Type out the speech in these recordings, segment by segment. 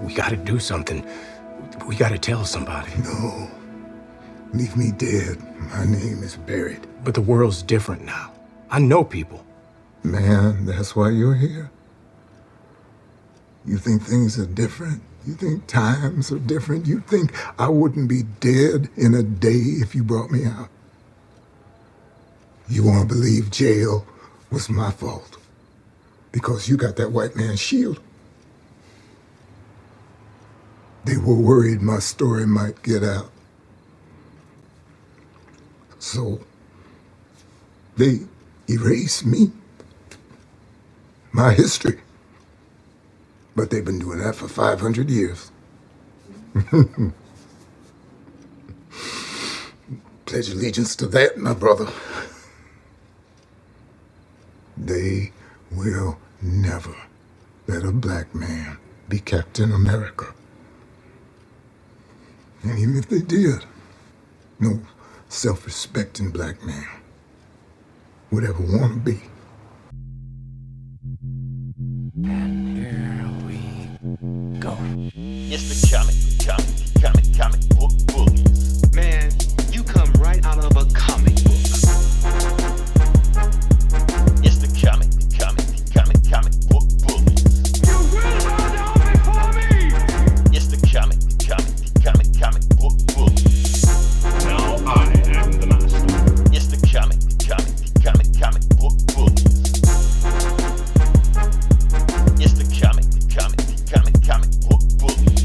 We gotta do something. We gotta tell somebody. No. Leave me dead. My name is buried. But the world's different now. I know people. Man, that's why you're here? You think things are different? You think times are different? You think I wouldn't be dead in a day if you brought me out? You want to believe jail was my fault because you got that white man's shield? They were worried my story might get out. So they erased me, my history. But they've been doing that for 500 years. Pledge allegiance to that, my brother. They will never let a black man be Captain America. And even if they did, no self-respecting black man would ever want to be. And here we go. It's the comic book bullies. Man, you come right out of a comic book. It's the comic book bullies. You will bow down before me! It's the comic book bullies. Now I am the master. It's the comic book bullies. It's the comic book bullies.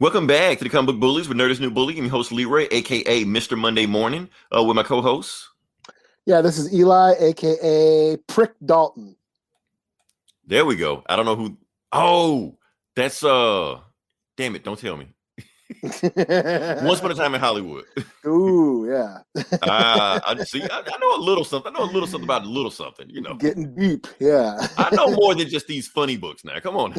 Welcome back to the Comic Book Bullies with Nerdist New Bully. I'm your host Leroy, aka Mr. Monday Morning, with my co-hosts. Yeah, this is Eli, aka Prick Dalton. There we go. I don't know who. Oh, that's damn it! Don't tell me. Once upon a time in Hollywood. Ooh, yeah. I see. I know a little something. I know a little something about a little something. You know, Getting deep. Yeah. I know more than just these funny books now. Come on.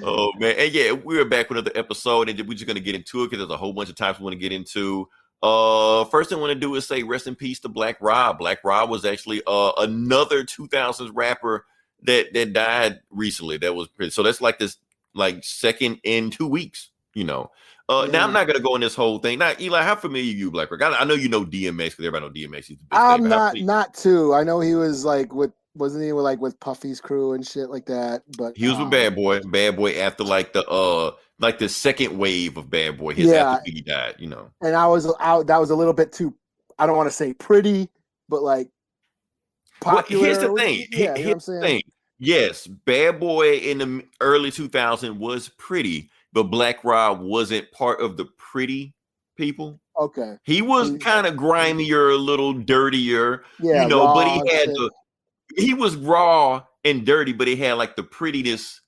Oh man, and yeah, we're back with another episode, and we're just gonna get into it because there's a whole bunch of topics we want to get into. First thing I want to do is say rest in peace to Black Rob. Black Rob was actually another 2000s rapper that died recently. That was so that's like this second in 2 weeks. You know. Now I'm not gonna go in this whole thing. Now, Eli, how familiar are you, Black Rock? I know you know DMX because everybody know DMX. He's the best I'm not too. I know he was like wasn't he with Puffy's crew and shit like that? But he was with Bad Boy after like the second wave of Bad Boy. After he died, you know. And I was out. That was a little bit too. I don't want to say pretty, but like popular. Well, here's the thing. Yeah, you know what I'm saying? Yes, Bad Boy in the early 2000s was pretty. But Black Rob wasn't part of the pretty people. Okay. He was kind of grimier, a little dirtier, yeah, you know, but he was raw and dirty, but he had like the prettiness.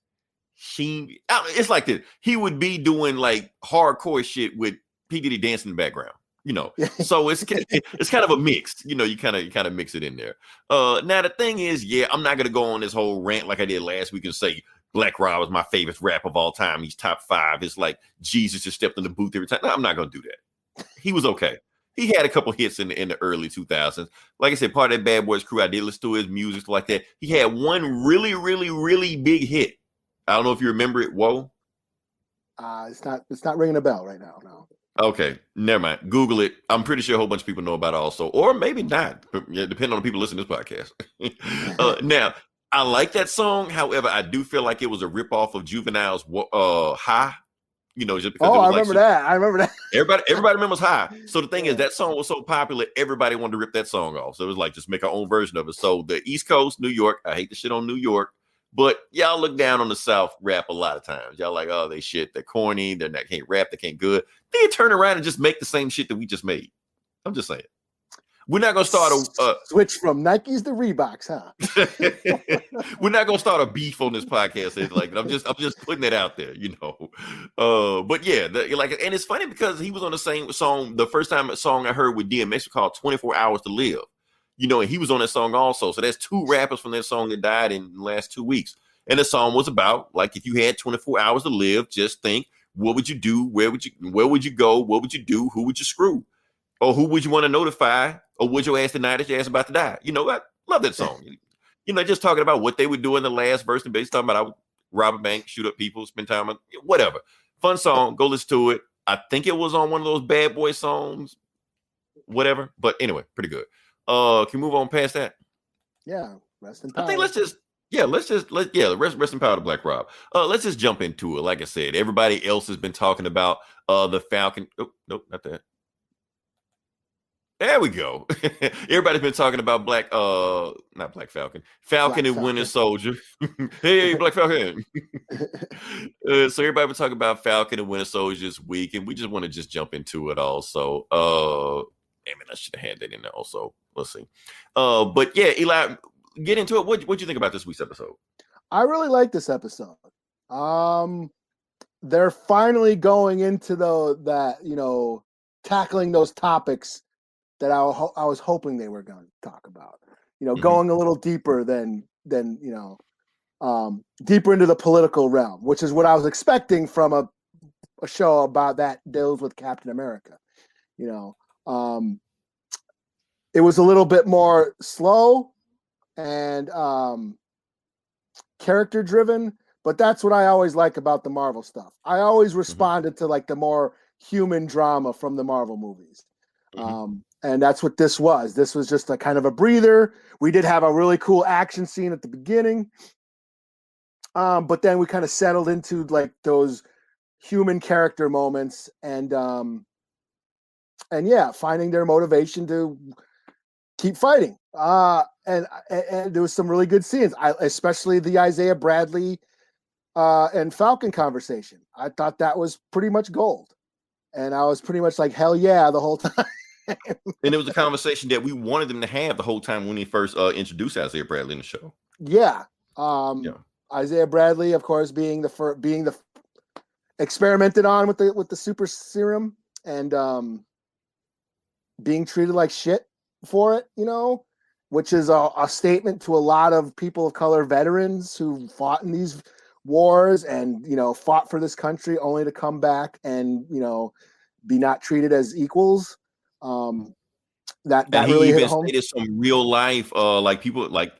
It's like this. He would be doing like hardcore shit with P. Diddy dancing in the background, you know. So it's kind of a mix, you know, you kind of mix it in there. Now the thing is, I'm not gonna go on this whole rant like I did last week and say Black Rob is my favorite rap of all time. He's top 5. It's like Jesus just stepped in the booth every time. No, I'm not going to do that. He was okay. He had a couple hits in the early 2000s. Like I said, part of that Bad Boys crew, I did listen to his music, stuff like that. He had one really, really, really big hit. I don't know if you remember it. Whoa. It's not ringing a bell right now. No. Okay, never mind. Google it. I'm pretty sure a whole bunch of people know about it also, or maybe not, depending on the people listening to this podcast. Now, I like that song. However, I do feel like it was a ripoff of Juvenile's High. You know, just because I remember that. Everybody remembers High. So the thing is, that song was so popular, everybody wanted to rip that song off. So it was like, just make our own version of it. So the East Coast, New York, I hate the shit on New York, but y'all look down on the South rap a lot of times. Y'all like, oh, they're corny, they can't rap, they can't good. Then you turn around and just make the same shit that we just made. I'm just saying. We're not gonna start a switch from Nikes to Reeboks, huh? We're not gonna start a beef on this podcast. Like I'm just putting it out there, you know. But yeah, and it's funny because he was on the same song. The first time a song I heard with DMX was called 24 Hours to Live, you know, and he was on that song also. So that's 2 rappers from that song that died in the last 2 weeks. And the song was about like if you had 24 hours to live, just think, what would you do? Where would you go? What would you do? Who would you screw? Or who would you want to notify? Or would your ass deny that your ass about to die? You know, I love that song. just talking about what they would do in the last verse, and based talking about I would rob a bank, shoot up people, spend time on whatever. Fun song, go listen to it. I think it was on one of those Bad Boy songs, whatever. But anyway, pretty good. Can we move on past that? Yeah, rest in power. I think rest in power to Black Rob. Let's just jump into it. Like I said, everybody else has been talking about the Falcon. Oh, nope, not that. There we go. Everybody's been talking about not Black Falcon, Falcon and Winter Soldier. Hey, Black Falcon. So everybody been talking about Falcon and Winter Soldier this week, and we just want to just jump into it also. Damn it, I should have had that in there also. Let's see. But yeah, Eli, get into it. What'd you think about this week's episode? I really like this episode. They're finally going into tackling those topics that I was hoping they were going to talk about. Going a little deeper than deeper into the political realm, which is what I was expecting from a show about that deals with Captain America. It was a little bit more slow and character driven, but that's what I always like about the Marvel stuff. I always responded to like the more human drama from the Marvel movies. And that's what this was. This was just a kind of a breather. We did have a really cool action scene at the beginning. But then we kind of settled into like those human character moments and finding their motivation to keep fighting. And there was some really good scenes, especially the Isaiah Bradley and Falcon conversation. I thought that was pretty much gold. And I was pretty much like, hell yeah, the whole time. And it was a conversation that we wanted them to have the whole time when he first introduced Isaiah Bradley in the show. Yeah. Isaiah Bradley, of course, being the experimented on with the super serum and being treated like shit for it, which is a statement to a lot of people of color veterans who fought in these wars and, fought for this country only to come back and, be not treated as equals. That really hit home. Stated some real life, like people like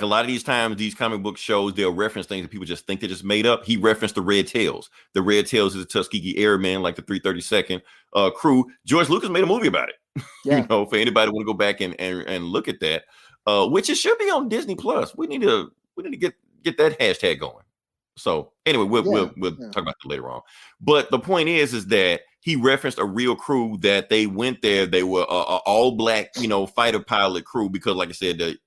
a lot of these times, these comic book shows, they'll reference things that people just think they just made up. He referenced the Red Tails. The Red Tails is a Tuskegee Airmen, like the 332nd crew. George Lucas made a movie about it. Yeah. For anybody want to go back and look at that, which it should be on Disney Plus. We need to get that hashtag going. So anyway, we'll talk about that later on. But the point is that he referenced a real crew that they went there. They were a all black, fighter pilot crew because, like I said,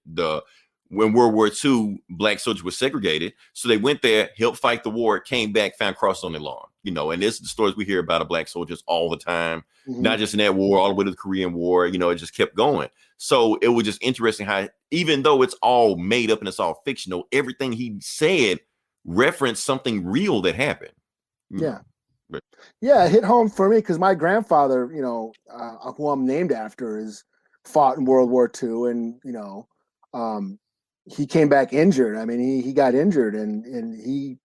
when World War II, black soldiers were segregated. So they went there, helped fight the war, came back, found crosses on their lawn. And this is the stories we hear about of black soldiers all the time, not just in that war, all the way to the Korean War. It just kept going. So it was just interesting how, even though it's all made up and it's all fictional, everything he said referenced something real that happened. Yeah. It hit home for me because my grandfather, who I'm named after, fought in World War II, and he came back injured. I mean, he got injured, and he,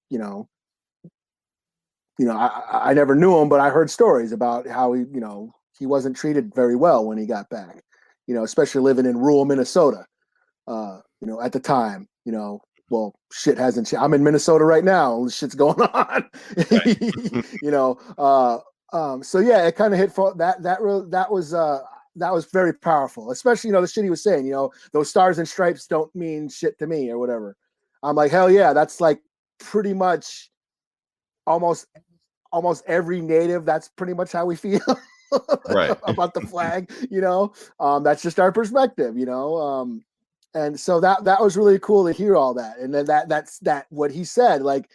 I never knew him, but I heard stories about how he wasn't treated very well when he got back. Especially living in rural Minnesota. At the time, well, shit hasn't changed. I'm in Minnesota right now. Shit's going on. Right. So yeah, it kind of hit for that was very powerful. Especially, the shit he was saying, those stars and stripes don't mean shit to me or whatever. I'm like, hell yeah, that's like pretty much almost every native. That's pretty much how we feel right. about the flag. That's just our perspective. And so that was really cool to hear all that. And then that's what he said, like,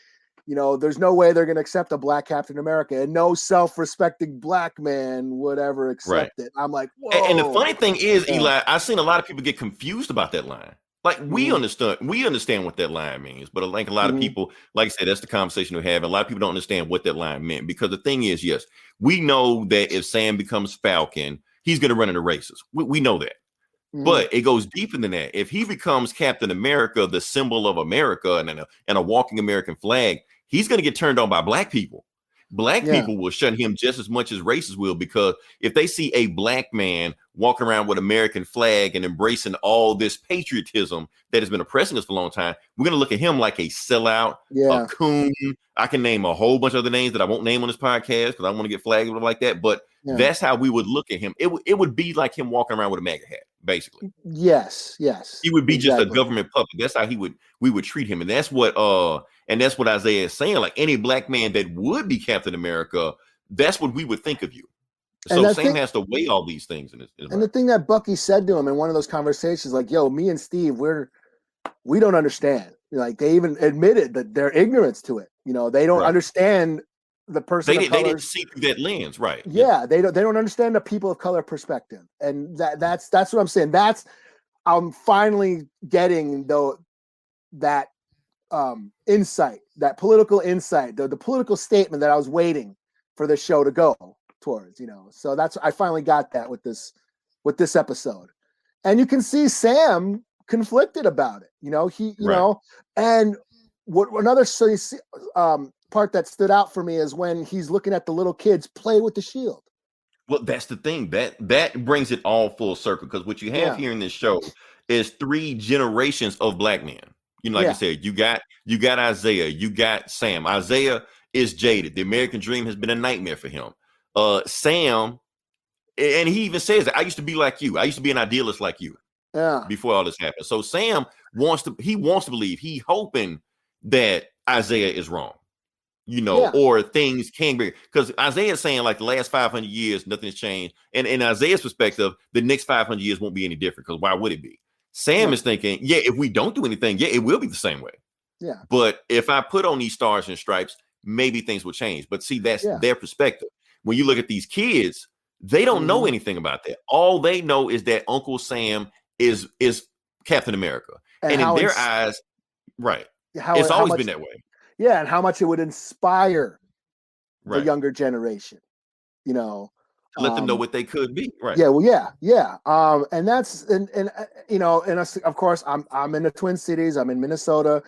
there's no way they're going to accept a black Captain America, and no self-respecting black man would ever accept it. I'm like, whoa. And the funny thing is, Eli, I've seen a lot of people get confused about that line. Like we understand what that line means, but like a lot of people, like I said, that's the conversation we have. And a lot of people don't understand what that line meant, because the thing is, yes, we know that if Sam becomes Falcon, he's going to run into races. We know that. But it goes deeper than that. If he becomes Captain America, the symbol of America and a walking American flag, he's going to get turned on by black people. Black Yeah. people will shun him just as much as racists will, because if they see a black man walking around with American flag and embracing all this patriotism that has been oppressing us for a long time, we're going to look at him like a sellout, a coon. I can name a whole bunch of other names that I won't name on this podcast because I don't want to get flagged like that. But that's how we would look at him. It would be like him walking around with a MAGA hat, basically. Yes. He would be just a government puppet. That's how we would treat him. And that's what Isaiah is saying. Like, any black man that would be Captain America, that's what we would think of you. So Sam has to weigh all these things in his and the thing that Bucky said to him in one of those conversations, like, yo, me and Steve, we don't understand. Like, they even admitted that their ignorance to it. You know, they don't understand the person. They didn't see through that lens, right? Yeah, they don't understand the people of color perspective, and that's what I'm saying. I'm finally getting that insight, that political insight, the political statement that I was waiting for the show to go towards, you know. So I finally got that with this episode. And you can see Sam conflicted about it, you know. He you know, and another part that stood out for me is when he's looking at the little kids play with the shield. Well, that's the thing, that brings it all full circle, because what you have here in this show is 3 generations of black men. You know, like I said, you got Isaiah, you got Sam. Isaiah is jaded. The American dream has been a nightmare for him. Sam, and he even says that, I used to be like you. I used to be an idealist like you. Yeah. Before all this happened. So Sam wants to believe, he hoping that Isaiah is wrong, you know, or things can be, because Isaiah is saying, like, the last 500 years, nothing's changed. And in Isaiah's perspective, the next 500 years won't be any different, because why would it be? Sam is thinking, if we don't do anything, it will be the same way. Yeah. But if I put on these stars and stripes, maybe things will change. But see, that's their perspective. When you look at these kids, they don't know anything about that. All they know is that Uncle Sam is Captain America. And in their eyes, it's always been that way. Yeah, and how much it would inspire the younger generation, you know. Let them know what they could be. Right. Yeah, well, yeah. And that's and you know, and of course I'm in the Twin Cities, I'm in Minnesota.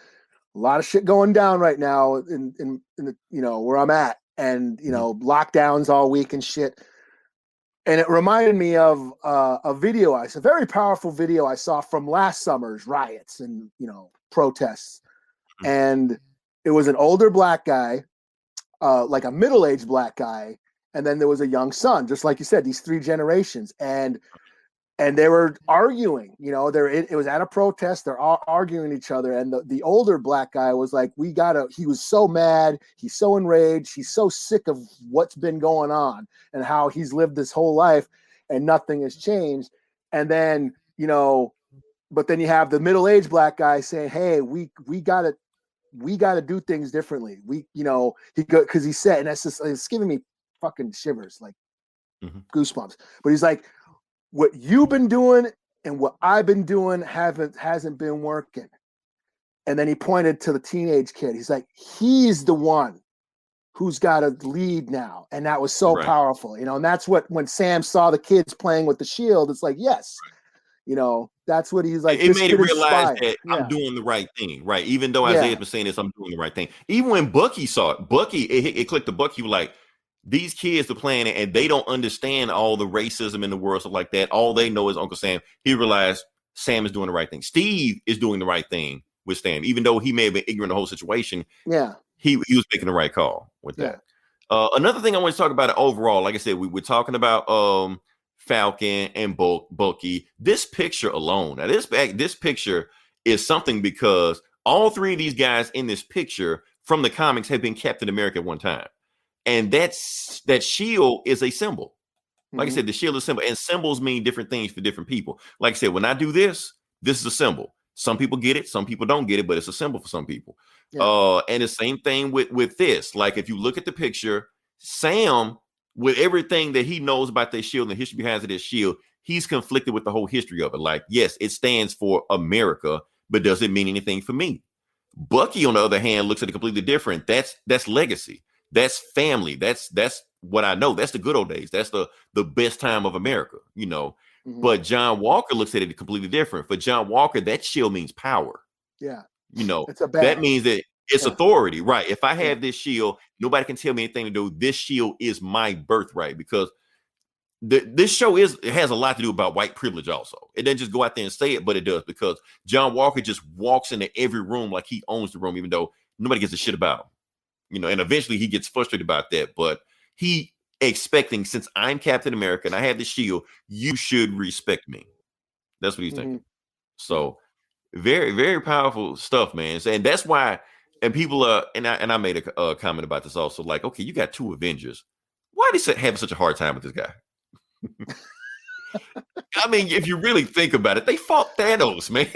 A lot of shit going down right now in the, you know, where I'm at, and you know, lockdowns all week and shit. And it reminded me of a very powerful video I saw from last summer's riots and, you know, protests. And it was an older black guy, like a middle-aged black guy, and then there was a young son, just like you said, these 3 generations, and they were arguing. You know, it was at a protest. They're all arguing each other, and the older black guy was like, he was so mad, he's so enraged, he's so sick of what's been going on and how he's lived this whole life and nothing has changed. And then, you know, but then you have the middle-aged black guy saying, hey, we gotta do things differently. You know, because he said, and it's giving me fucking shivers, like goosebumps. But he's like, what you've been doing and what I've been doing hasn't been working. And then he pointed to the teenage kid. He's like, he's the one who's got to lead now. And that was so powerful, you know. And that's when Sam saw the kids playing with the shield, it's like, yes, you know, that's what he's like. It made him realize that I'm doing the right thing, right? Even though Isaiah's been saying this, I'm doing the right thing. Even when Bucky saw it, it clicked to Bucky. He was like, these kids are playing it and they don't understand all the racism in the world, stuff like that. All they know is Uncle Sam. He realized Sam is doing the right thing. Steve is doing the right thing with Sam, even though he may have been ignorant of the whole situation. Yeah, he was making the right call with that. Another thing I want to talk about overall, like I said, we're talking about Falcon and Bucky. This picture alone, now this picture is something, because all 3 of these guys in this picture from the comics have been Captain America at one time. And that shield is a symbol. Like I said, the shield is a symbol, and symbols mean different things for different people. Like I said, when I do this is a symbol. Some people get it, some people don't get it, but it's a symbol for some people. Yeah. And the same thing with this. Like, if you look at the picture, Sam, with everything that he knows about their shield and the history behind this shield, he's conflicted with the whole history of it. Like, yes, it stands for America, but does it mean anything for me? Bucky, on the other hand, looks at it completely different. That's legacy. That's family. That's what I know. That's the good old days. That's the best time of America, you know. But John Walker looks at it completely different. For John Walker, that shield means power. Yeah. You know, that means that It's authority, right? If I have this shield, nobody can tell me anything to do. This shield is my birthright because this show has a lot to do about white privilege also. It doesn't just go out there and say it, but it does because John Walker just walks into every room like he owns the room, even though nobody gives a shit about him. You know, and eventually he gets frustrated about that, but he expecting, since I'm Captain America and I have the shield, you should respect me. That's what he's thinking. So very, very powerful stuff, man. And that's why, and people and I made a comment about this also, like, okay, you got 2 Avengers. Why are they having such a hard time with this guy? I mean, if you really think about it, they fought Thanos, man.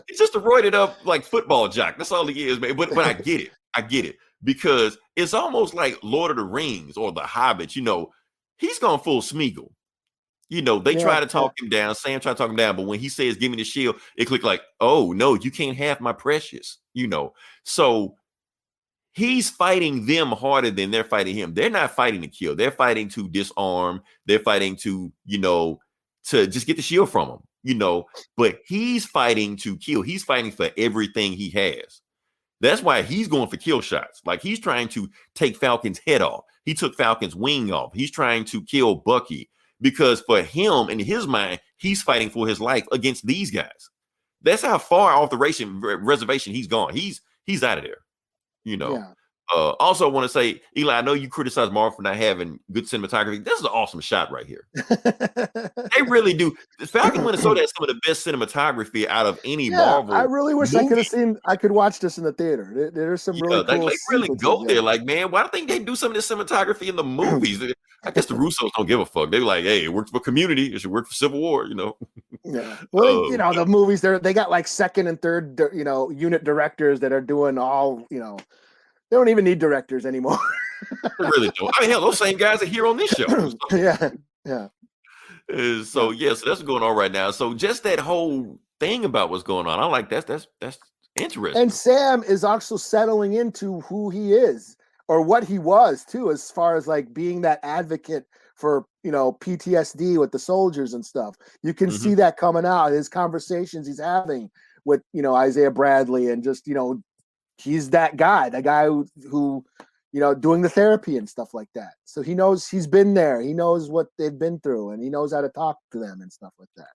He's just a roided up like football jock. That's all he is, man. But I get it. I get it. Because it's almost like Lord of the Rings or The Hobbit, you know, he's gone full Smeagol. You know, they try to talk him down. Sam tried to talk him down, but when he says, give me the shield, it clicked like, oh, no, you can't have my precious, you know. So he's fighting them harder than they're fighting him. They're not fighting to kill. They're fighting to disarm. They're fighting to, you know, to just get the shield from him, you know. But he's fighting to kill. He's fighting for everything he has. That's why he's going for kill shots. Like he's trying to take Falcon's head off. He took Falcon's wing off. He's trying to kill Bucky because for him, in his mind, he's fighting for his life against these guys. That's how far off the reservation he's gone. He's out of there. You know, also want to say, Eli, I know you criticize Marvel for not having good cinematography. This is an awesome shot right here. They really do. Falcon Minnesota has some of the best cinematography out of any Marvel. I really wish movie. I could watch this in the theater. There's some really cool. They really go there. Like, man, why don't they do some of this cinematography in the movies? I guess the Russos don't give a fuck. They're like, hey, it worked for Community. It should work for Civil War. You know. Yeah. Well, you know, the movies they got like second and third, you know, unit directors that are doing all, you know. They don't even need directors anymore. They really don't. I mean, hell, those same guys are here on this show. So. Yeah. So that's what's going on right now. So just that whole thing about what's going on, I like that's interesting. And Sam is also settling into who he is or what he was too, as far as like being that advocate for, you know, PTSD with the soldiers and stuff. You can see that coming out. His conversations he's having with, you know, Isaiah Bradley and just, you know, he's that guy, the guy who, you know, doing the therapy and stuff like that. So he knows he's been there. He knows what they've been through, and he knows how to talk to them and stuff like that.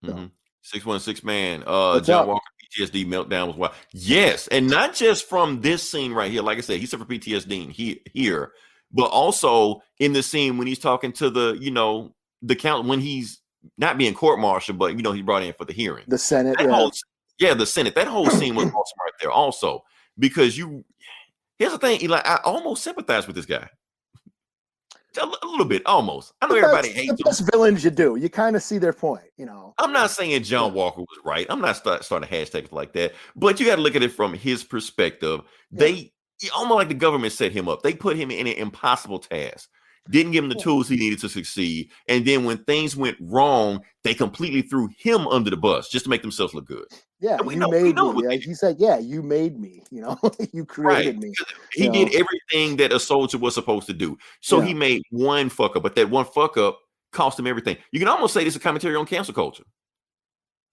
So. 616 man. John Walker PTSD meltdown was wild. Yes, and not just from this scene right here. Like I said, he suffered PTSD here, but also in the scene when he's talking to the, you know, the count when he's not being court-martialed, but you know, he brought in for the hearing. The Senate. The Senate. That whole scene was awesome right there. Also. Because here's the thing, Eli, I almost sympathize with this guy. A little bit, almost. I know everybody hates him. Best villains you do. You kind of see their point, you know. I'm not saying John Walker was right. I'm not starting hashtags like that. But you got to look at it from his perspective. They almost like the government set him up. They put him in an impossible task. Didn't give him the tools he needed to succeed. And then when things went wrong, they completely threw him under the bus just to make themselves look good. Yeah, you made me. He said, yeah, you made me. You know, you created me. He did everything that a soldier was supposed to do. So he made one fuck up, but that one fuck up cost him everything. You can almost say this is a commentary on cancel culture.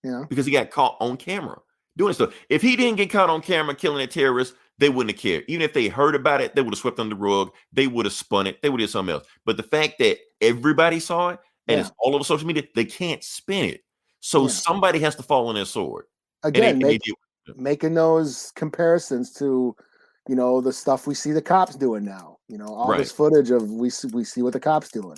Yeah. Because he got caught on camera doing stuff. If he didn't get caught on camera killing a terrorist, they wouldn't have cared. Even if they heard about it, they would have swept under the rug. They would have spun it. They would have did something else. But the fact that everybody saw it and it's all over social media, they can't spin it. So somebody has to fall on their sword. Again, making those comparisons to, you know, the stuff we see the cops doing now. You know, all this footage of we see what the cops doing,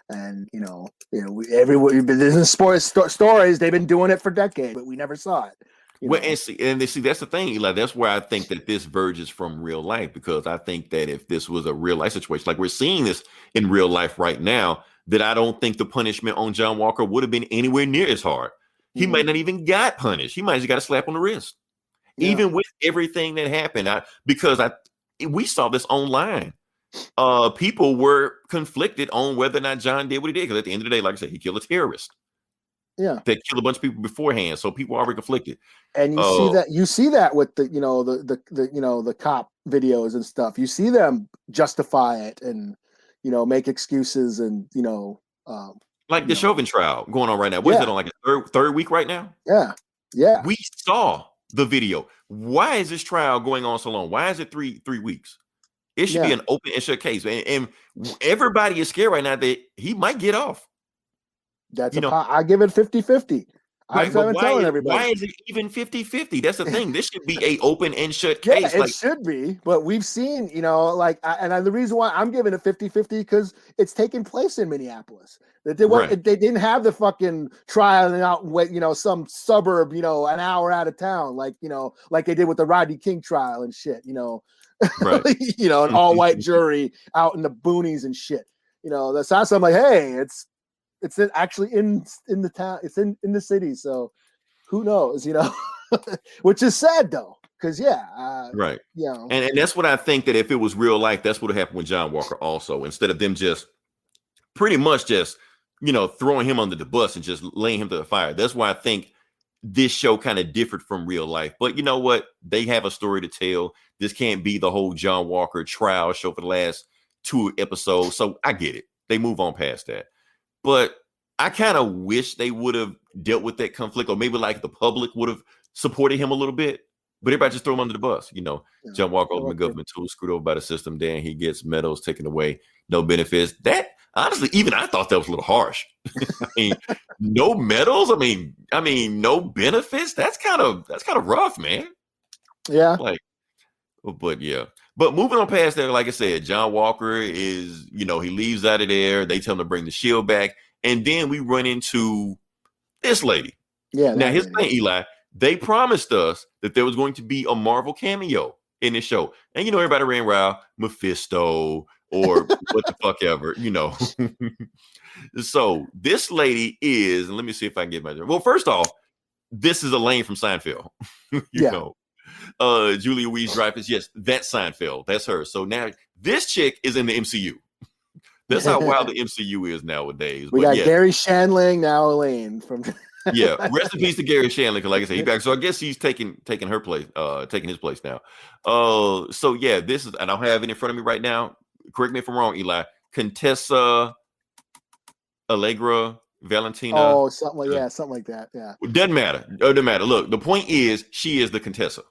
and you know, this is sports stories. They've been doing it for decades, but we never saw it. Well, and see, that's the thing, Eli. That's where I think that this verges from real life, because I think that if this was a real life situation, like we're seeing this in real life right now, that I don't think the punishment on John Walker would have been anywhere near as hard. He might not even got punished. He might have just got a slap on the wrist, even with everything that happened. Because we saw this online. People were conflicted on whether or not John did what he did. Because at the end of the day, like I said, he killed a terrorist. Yeah, that killed a bunch of people beforehand. So people are already conflicted. And you see that with the the cop videos and stuff. You see them justify it and make excuses and like the Chauvin trial going on right now. What is it on like a third week right now? Yeah. We saw the video. Why is this trial going on so long? Why is it three weeks? It should be an open and shut case, and everybody is scared right now that he might get off. That's I give it 50-50. Right, but why is it even 50-50? That's the thing. This should be a open and shut case. It should be, but we've seen, the reason why I'm giving it 50-50 because it's taking place in Minneapolis. They didn't have the fucking trial out in some suburb, an hour out of town, like they did with the Rodney King trial and shit, right. An all white jury out in the boonies and shit. That's also I'm like, hey, it's actually in the town. It's in the city. So who knows, which is sad though. Cause right. And that's what I think that if it was real life, that's what would happen with John Walker also, instead of them just pretty much just, throwing him under the bus and just laying him to the fire. That's why I think this show kind of differed from real life, but you know what? They have a story to tell. This can't be the whole John Walker trial show for the last 2 episodes. So I get it. They move on past that. But I kind of wish they would have dealt with that conflict, or maybe like the public would have supported him a little bit. But everybody just throw him under the bus. John Walker, ultimate government tool, screwed over by the system. Then he gets medals taken away, no benefits. That honestly, even I thought that was a little harsh. I mean, no medals. I mean, no benefits. That's kind of rough, man. Yeah. But moving on past that, like I said, John Walker is, he leaves out of there. They tell him to bring the shield back. And then we run into this lady. Yeah. Now, here's the thing, Eli. They promised us that there was going to be a Marvel cameo in this show. And, everybody ran around Mephisto or what the fuck ever, So this lady is, and let me see if I can get my... Well, first off, this is Elaine from Seinfeld, you know. Julia Louis-Dreyfus, yes, that's Seinfeld. That's her. So now this chick is in the MCU. That's how wild the MCU is nowadays. We got Gary Shandling, now Elaine from. Rest in peace to Gary Shandling. Like I said, he's back. So I guess he's taking her place, taking his place now. So yeah, this is. I don't have it in front of me right now. Correct me if I'm wrong, Eli. Contessa Allegra Valentina. Oh, something like that. Yeah. It doesn't matter. Look, the point is, she is the Contessa.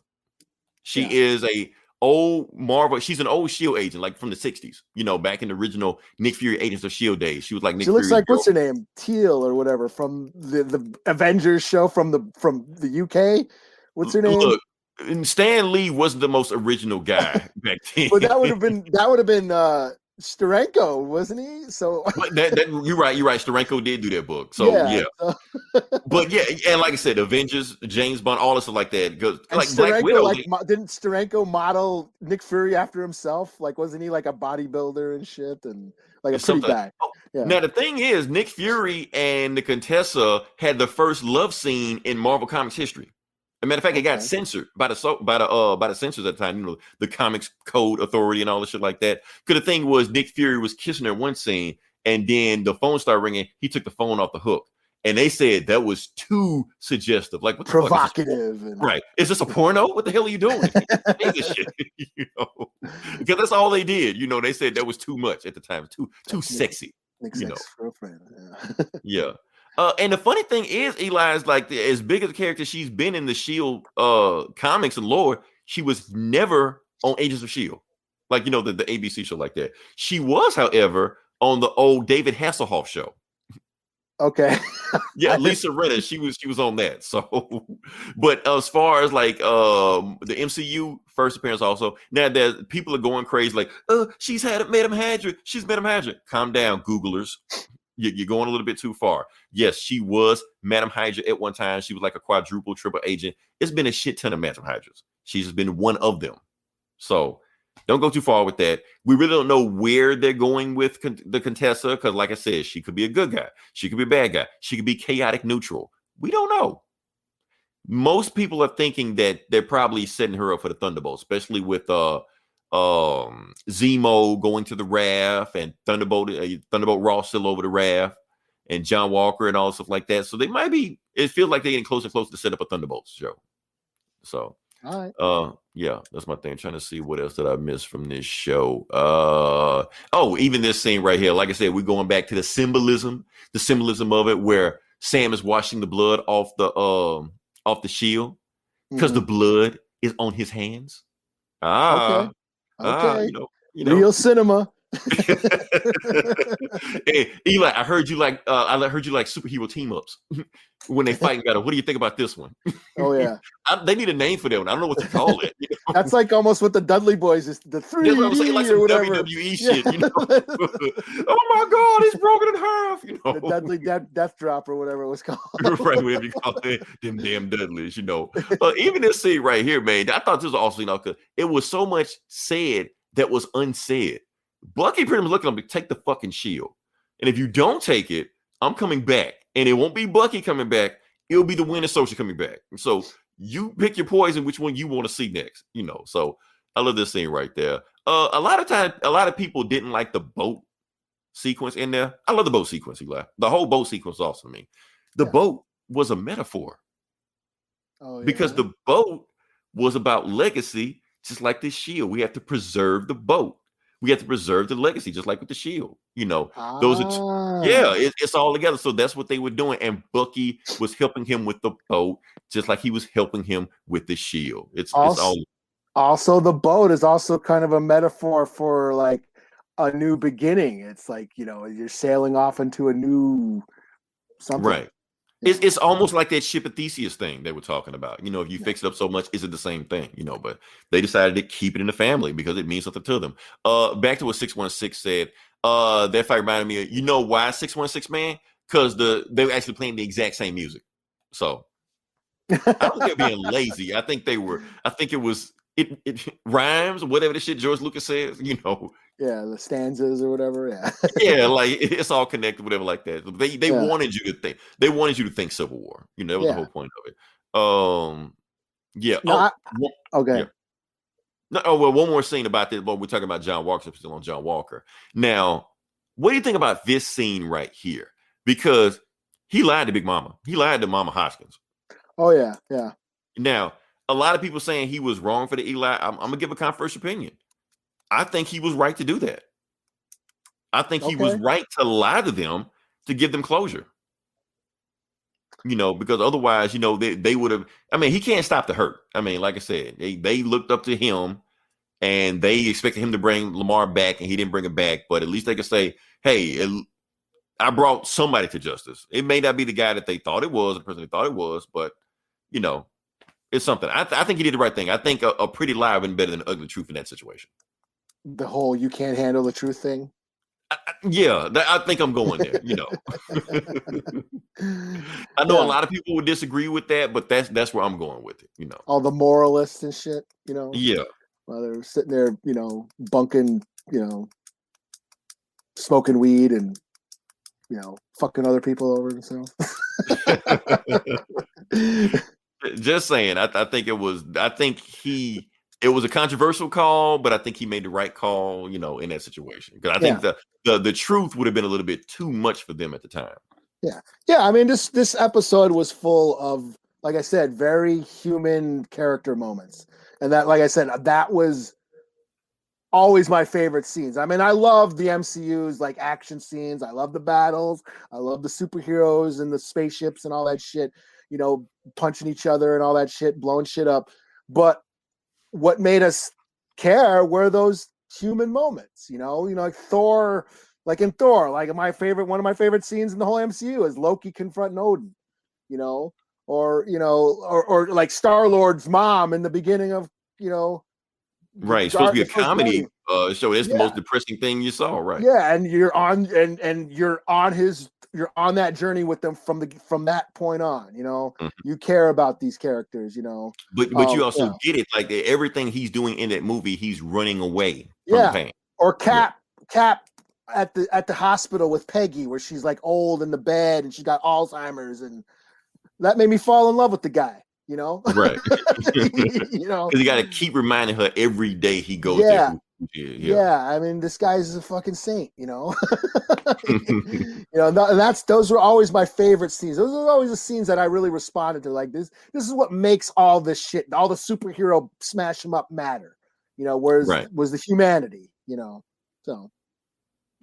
She is a old Marvel. She's an old SHIELD agent, like from the 60s, back in the original Nick Fury Agents of SHIELD days. She was like Nick Fury. She looks like, what's her name? Teal or whatever from the Avengers show from the UK. What's her name? Look, Stan Lee wasn't the most original guy back then. But that would have been Steranko, wasn't he? So you're right. Steranko did do that book. So yeah. But yeah, and like I said, Avengers, James Bond, all this stuff like that. Like Black Widow. Didn't Steranko model Nick Fury after himself? Like, wasn't he like a bodybuilder and shit, and like a pretty guy? Yeah. Now the thing is, Nick Fury and the Contessa had the first love scene in Marvel Comics history. As a matter of fact, it got censored by the censors at the time, the Comics Code Authority and all this shit like that. Because the thing was, Nick Fury was kissing her in one scene, and then the phone started ringing. He took the phone off the hook, and they said that was too suggestive, like what the provocative. Fuck is right? Is this a porno? What the hell are you doing? This shit, because that's all they did. They said that was too much at the time, too sexy. Nick's ex-girlfriend. Yeah. And the funny thing is, Eli is like as big as a character she's been in the SHIELD comics and lore, she was never on Agents of SHIELD, like the ABC show like that. She was, however, on the old David Hasselhoff show. Okay. Yeah, Lisa Rinna, she was on that. So, but as far as like the MCU first appearance, also now that people are going crazy, like, she's had Madam Hydra. She's Madam Hydra. Calm down, Googlers. You're going a little bit too far. Yes, she was Madam Hydra at one time. She was like a quadruple, triple agent. It's been a shit ton of Madam Hydras. She's been one of them. So don't go too far with that. We really don't know where they're going with the Contessa because, like I said, she could be a good guy. She could be a bad guy. She could be chaotic neutral. We don't know. Most people are thinking that they're probably setting her up for the Thunderbolts, especially with Zemo going to the RAF and Thunderbolt Ross still over the RAF and John Walker and all stuff like that. So they might be, it feels like they're getting closer and closer to set up a Thunderbolts show. So, all right. Yeah, that's my thing. I'm trying to see what else did I miss from this show. Even this scene right here. Like I said, we're going back to the symbolism of it, where Sam is washing the blood off the shield. because the blood is on his hands. Okay. Real cinema. Hey, Eli, I heard you like superhero team ups when they fight battle. What do you think about this one? Oh yeah, they need a name for that one. I don't know what to call it. That's like almost what the Dudley Boys is, the 3D That's what I'm saying, like some or whatever. WWE shit. Oh my God, he's broken in half. The Dudley Death Drop or whatever it was called. Right, whatever you call it, them damn Dudleys. Even this scene right here, man. I thought this was also, because it was so much said that was unsaid. Bucky pretty much looking at him, take the fucking shield. And if you don't take it, I'm coming back. And it won't be Bucky coming back. It'll be the Winter Soldier coming back. And so you pick your poison, which one you want to see next. So I love this scene right there. A lot of people didn't like the boat sequence in there. I love the boat sequence, Eli. The whole boat sequence was awesome to me. The boat was a metaphor. Oh, yeah. Because the boat was about legacy, just like this shield. We have to preserve the boat. We have to preserve the legacy, just like with the shield. Those are it's all together. So that's what they were doing. And Bucky was helping him with the boat, just like he was helping him with the shield. It's all. Also, the boat is also kind of a metaphor for like a new beginning. It's like, you're sailing off into a new something. Right. It's almost like that ship of Theseus thing they were talking about. If you fix it up so much, is it the same thing? But they decided to keep it in the family because it means something to them. Back to what 616 said. That fight reminded me of, why 616, man? Because they were actually playing the exact same music. So I don't think they're being lazy. I think it rhymes, whatever the shit George Lucas says, Yeah, the stanzas or whatever. Yeah. Yeah, like it's all connected, whatever, like that. They wanted you to think. They wanted you to think Civil War. That was the whole point of it. Yeah. No, okay. Yeah. No, well, one more scene about this. But we're talking about John Walker, still on John Walker. Now, what do you think about this scene right here? Because he lied to Big Mama. He lied to Mama Hoskins. Oh yeah, yeah. Now, a lot of people saying he was wrong for the Eli. I'm gonna give a controversial opinion. I think he was right to do that. I think he was right to lie to them to give them closure. Because otherwise, they would have. I mean, he can't stop the hurt. I mean, like I said, they looked up to him and they expected him to bring Lamar back, and he didn't bring him back. But at least they could say, "Hey, I brought somebody to justice." It may not be the guy that they thought it was, the person they thought it was, but it's something. I think he did the right thing. I think a pretty lie would have been better than ugly truth in that situation. The whole "you can't handle the truth" thing. I think I'm going there. I know a lot of people would disagree with that, but that's where I'm going with it. All the moralists and shit. Yeah. While they're sitting there, bunking, smoking weed and fucking other people over themselves. Just saying. I think it was. It was a controversial call, but I think he made the right call, in that situation. Because I think the truth would have been a little bit too much for them at the time. Yeah. Yeah. I mean, this episode was full of, like I said, very human character moments. And that, like I said, that was always my favorite scenes. I mean, I love the MCU's like action scenes. I love the battles. I love the superheroes and the spaceships and all that shit, punching each other and all that shit, blowing shit up. But what made us care were those human moments, like Thor, like in Thor, like one of my favorite scenes in the whole MCU is Loki confronting Odin, or like Star-Lord's mom in the beginning of, right. It's supposed to be a comedy show. It's the most depressing thing you saw, right? Yeah, and you're on you're on that journey with them from that point on. You care about these characters. But you also get it, like everything he's doing in that movie, he's running away from the pain. Or Cap at the hospital with Peggy, where she's like old in the bed and she's got Alzheimer's, and that made me fall in love with the guy. Right? Because you got to keep reminding her every day he goes there. Yeah, I mean, this guy's a fucking saint, and those were always my favorite scenes. Those are always the scenes that I really responded to. Like this is what makes all this shit, all the superhero smash them up matter. Was the humanity, so.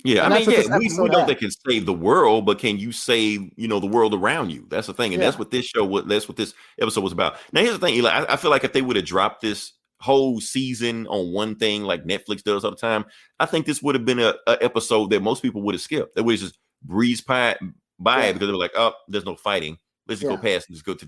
Yeah, And I that's mean, what yeah, this we episode know had. they can save the world, but can you save, the world around you? That's the thing, and that's what this show was. That's what this episode was about. Now, here's the thing, Eli. I feel like if they would have dropped this whole season on one thing, like Netflix does all the time, I think this would have been a episode that most people would have skipped. That would just breeze by it because they were like, "Oh, there's no fighting. Let's just go past and just go to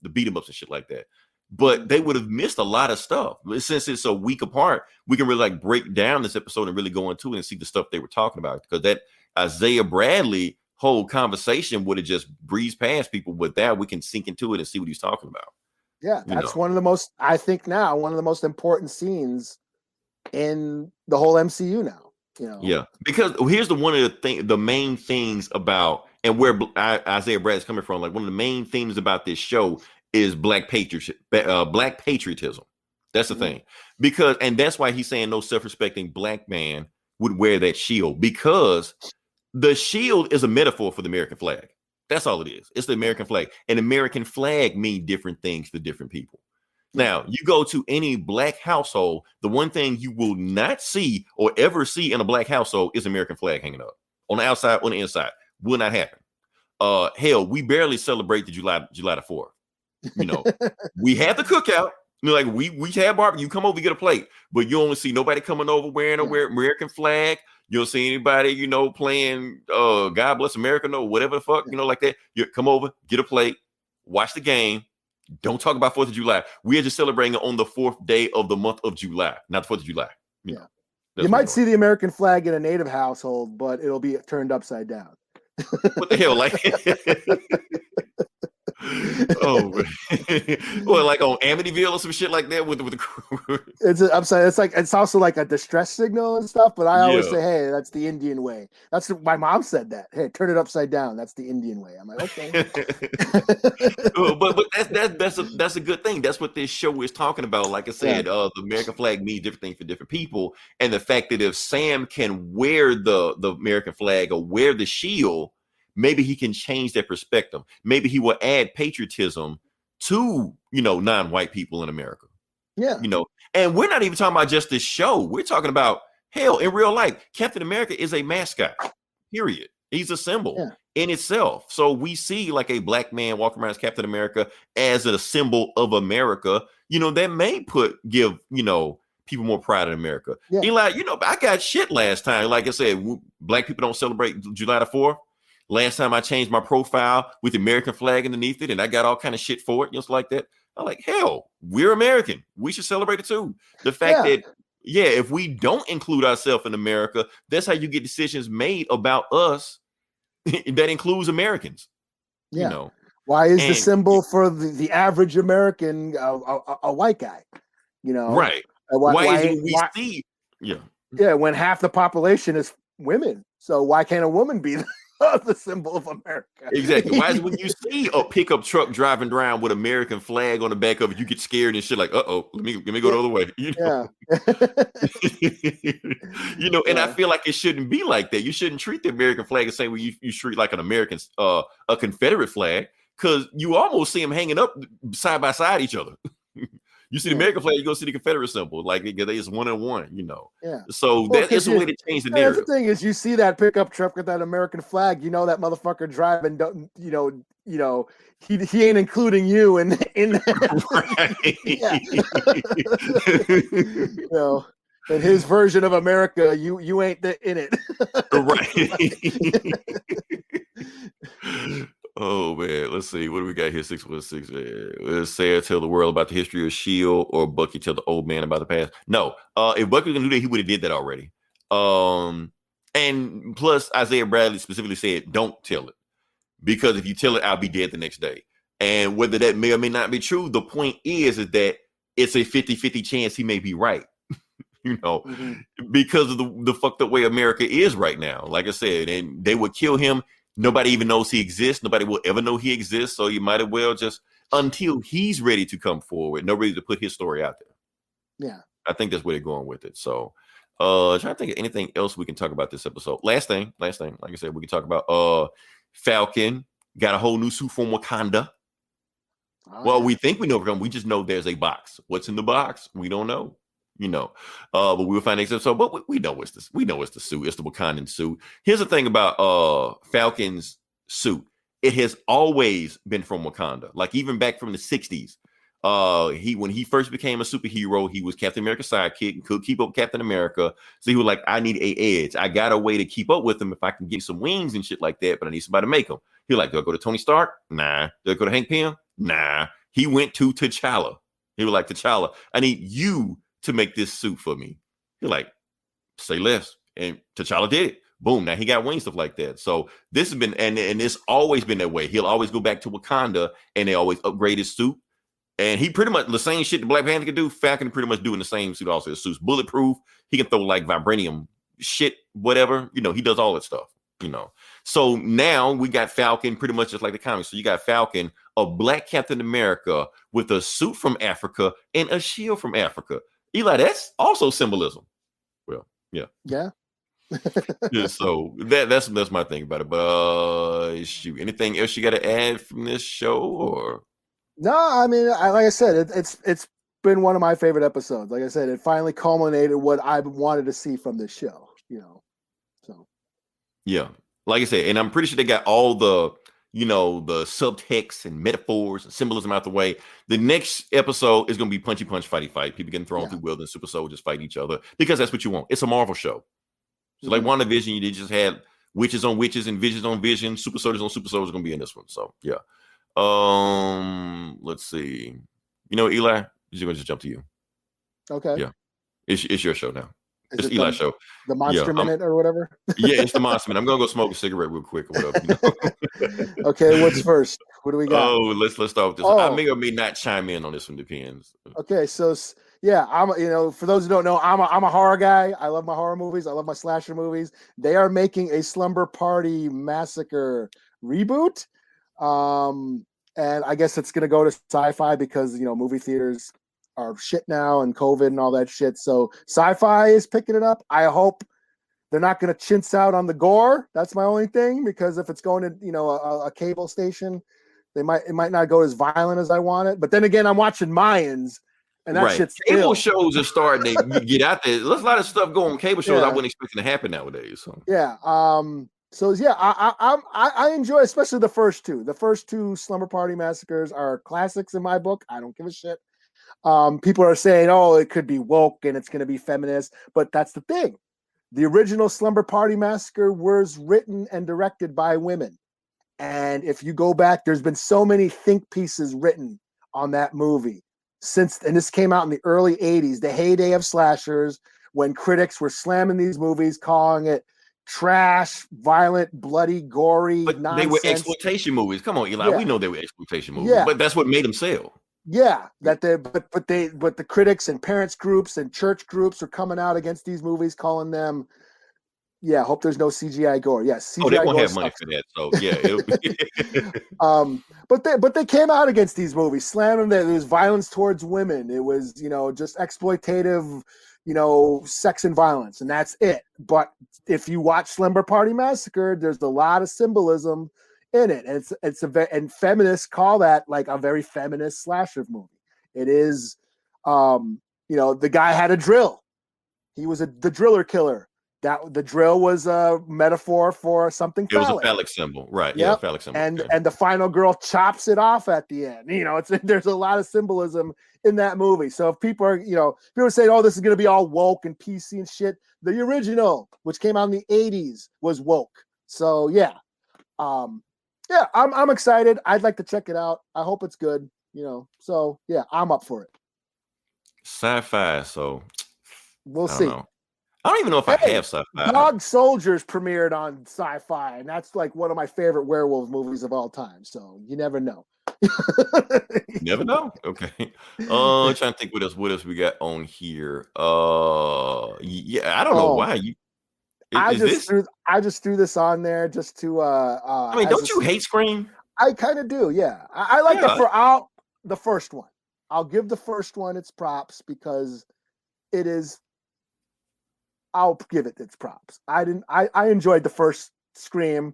the beat 'em ups and shit like that." But they would have missed a lot of stuff. But since it's a week apart, we can really like break down this episode and really go into it and see the stuff they were talking about. Because that Isaiah Bradley whole conversation would have just breezed past people. With that, we can sink into it and see what he's talking about. Yeah, that's one of the most, I think now, one of the most important scenes in the whole MCU now. Yeah, because here's the main things about, and where Isaiah Bradley's coming from. Like one of the main themes about this show is black patriotism. That's the thing, and that's why he's saying no self-respecting black man would wear that shield, because the shield is a metaphor for the American flag. That's all it is. It's the American flag. An American flag mean different things to different people. Now, you go to any black household, the one thing you will not see or ever see in a black household is American flag hanging up on the outside, on the inside. Will not happen. Hell, we barely celebrate the July the 4th. We have the cookout. Like we have barbecue. You come over, you get a plate, but you only see nobody coming over wearing American flag. You don't see anybody, playing God Bless America, whatever the fuck, like that. You come over, get a plate, watch the game. Don't talk about 4th of July. We are just celebrating on the 4th day of the month of July, not the 4th of July. You might see the American flag in a native household, but it'll be turned upside down. What the hell, like? Oh, well, like on Amityville or some shit like that with the crew. It's upside. It's also like a distress signal and stuff. But I always say, "Hey, that's the Indian way." My mom said that. Hey, turn it upside down. That's the Indian way. I'm like, okay. but that's a good thing. That's what this show is talking about. Like I said, the American flag means different things for different people, and the fact that if Sam can wear the American flag or wear the shield, maybe he can change their perspective. Maybe he will add patriotism to, non-white people in America. Yeah. And we're not even talking about just this show. We're talking about, hell, in real life, Captain America is a mascot, period. He's a symbol in itself. So we see like a black man walking around as Captain America as a symbol of America, that may give people more pride in America. Yeah. Eli, I got shit last time. Like I said, black people don't celebrate July the 4th. Last time I changed my profile with the American flag underneath it, and I got all kind of shit for it, just like that. I'm like, hell, we're American. We should celebrate it too. The fact that, if we don't include ourselves in America, that's how you get decisions made about us that includes Americans. Yeah. Why is the symbol for the average American a white guy? Right. Why is it we see? Yeah, when half the population is women. So why can't a woman be the symbol of America? Exactly. Why is it when you see a pickup truck driving around with American flag on the back of it, you get scared and shit like, let me go the other way. And I feel like it shouldn't be like that. You shouldn't treat the American flag the same way you treat like an American, a Confederate flag, because you almost see them hanging up side by side each other. You see the American flag, you go see the Confederate symbol, like they just one on one, Yeah. So that is a way to change the narrative. The thing is, you see that pickup truck with that American flag, that motherfucker driving, he ain't including you in that. In his version of America, you ain't in it. Right. Oh man, let's see. What do we got here? 616. Let's say tell the world about the history of S.H.I.E.L.D. or Bucky tell the old man about the past. No, if Bucky was gonna do that, he would have did that already. And plus Isaiah Bradley specifically said, don't tell it. Because if you tell it, I'll be dead the next day. And whether that may or may not be true, the point is that it's a 50-50 chance he may be right. Because of the fucked up way America is right now. Like I said, and they would kill him. Nobody even knows he exists. Nobody will ever know he exists. So you might as well just, until he's ready to come forward, nobody's to put his story out there. Yeah. I think that's where they're going with it. So trying to think of anything else we can talk about this episode. Last thing, like I said, we can talk about Falcon got a whole new suit from Wakanda. Well, we think we know we just know there's a box. What's in the box? We don't know. But we'll find next episode. But we know it's this. We know it's the suit. It's the Wakandan suit. Here's the thing about Falcon's suit. It has always been from Wakanda. Like even back from the 60s. When he first became a superhero, he was Captain America's sidekick and could keep up with Captain America. So he was like, I need a edge. I got a way to keep up with him if I can get some wings and shit like that, but I need somebody to make them. He was like, do I go to Tony Stark? Nah. Do I go to Hank Pym? Nah. He went to T'Challa. He was like, T'Challa, I need you to make this suit for me. He's like, say less. And T'Challa did it. Boom. Now he got wings, stuff like that. So this has been, and it's always been that way. He'll always go back to Wakanda and they always upgrade his suit. And he pretty much, the same shit the Black Panther can do, Falcon pretty much doing the same suit also. His suit's bulletproof. He can throw like vibranium shit, whatever. He does all that stuff, So now we got Falcon pretty much just like the comics. So you got Falcon, a Black Captain America with a suit from Africa and a shield from Africa. Eli, that's also symbolism. Well, yeah. Yeah. Yeah, so that's my thing about it. But shoot, anything else you got to add from this show or? No, I mean, like I said, it's been one of my favorite episodes. Like I said, it finally culminated what I wanted to see from this show. So yeah, like I said, and I'm pretty sure they got all the the subtext and metaphors and symbolism out the way. The next episode is going to be punchy punch, fighty fight. People getting thrown through wilderness, super soldiers fight each other because that's what you want. It's a Marvel show. So like WandaVision, you just had witches on witches and visions on vision. Super soldiers on super soldiers going to be in this one. So yeah. Let's see. Eli, you're going to just jump to you. Okay. Yeah. It's your show now. Is it's Eli's show. The Monster Minute or whatever? Yeah, it's the Monster Minute. I'm going to go smoke a cigarette real quick or whatever. Okay, what's first? What do we got? Oh, let's start with this. I may or may not chime in on this one, depends. Okay, so yeah, I'm for those who don't know, I'm a horror guy. I love my horror movies. I love my slasher movies. They are making a Slumber Party Massacre reboot. And I guess it's going to go to SyFy because, movie theaters are shit now and COVID and all that shit. So SyFy is picking it up. I hope they're not going to chintz out on the gore. That's my only thing, because if it's going to, a cable station, it might not go as violent as I want it. But then again, I'm watching Mayans and that shit's cable shows are starting to get out there. There's a lot of stuff going on cable shows I wasn't expecting to happen nowadays. So. Yeah. So yeah, I enjoy especially the first two. The first two Slumber Party Massacres are classics in my book. I don't give a shit. People are saying, oh, it could be woke and it's going to be feminist, but that's the thing. The original Slumber Party Massacre was written and directed by women. And if you go back, there's been so many think pieces written on that movie and this came out in the early 80s, the heyday of slashers, when critics were slamming these movies, calling it trash, violent, bloody, gory, but nonsense. They were exploitation movies. Come on, Eli. We know they were exploitation movies, but that's what made them sell. Yeah, but the critics and parents groups and church groups are coming out against these movies, calling them. Yeah, hope there's no CGI gore. Yes, CGI they won't gore have money for that. So yeah. But they came out against these movies, slamming them. There was violence towards women. It was just exploitative. Sex and violence, and that's it. But if you watch Slumber Party Massacre, there's a lot of symbolism in it. And and feminists call that like a very feminist slasher movie. It is, the guy had a drill. He was the driller killer. That the drill was a metaphor for something phallic. It was a phallic symbol, right? Yep. Yeah, phallic symbol. And the final girl chops it off at the end. There's a lot of symbolism in that movie. So if people are, people say, oh, this is going to be all woke and PC and shit. The original, which came out in the 80s, was woke. So yeah, I'm excited. I'd like to check it out. I hope it's good. So yeah, I'm up for it. SyFy. So we'll see. I don't even know if I have SyFy. Dog Soldiers premiered on SyFy, and that's like one of my favorite werewolf movies of all time. So you never know. Never know. Okay. I'm trying to think what else we got on here. Yeah, I don't know why you. I just threw this on there just to. I mean, don't you hate Scream? I kind of do. Yeah, I like the first one. I'll give the first one its props because it is. I'll give it its props. I enjoyed the first Scream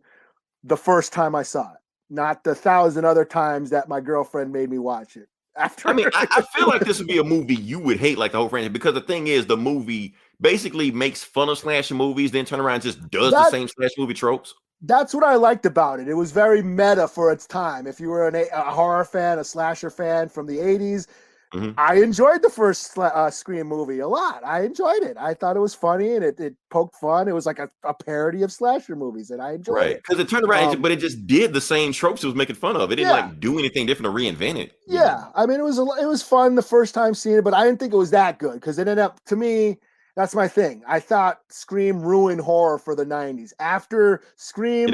the first time I saw it, not the 1,000 other times that my girlfriend made me watch it. after. I mean, I feel like this would be a movie you would hate, like the whole franchise, because the thing is, the movie basically makes fun of slasher movies, then turn around and just does the same slasher movie tropes. That's what I liked about it. It was very meta for its time. If you were a horror fan, a slasher fan from the 80s, I enjoyed the first Scream movie a lot. I enjoyed it. I thought it was funny and it poked fun. It was like a parody of slasher movies, and I enjoyed it. Because it turned around, but it just did the same tropes it was making fun of. It didn't like do anything different or reinvent it. Yeah, I mean, it was fun the first time seeing it, but I didn't think it was that good because it ended up, to me, that's my thing. I thought Scream ruined horror for the 90s. After Scream,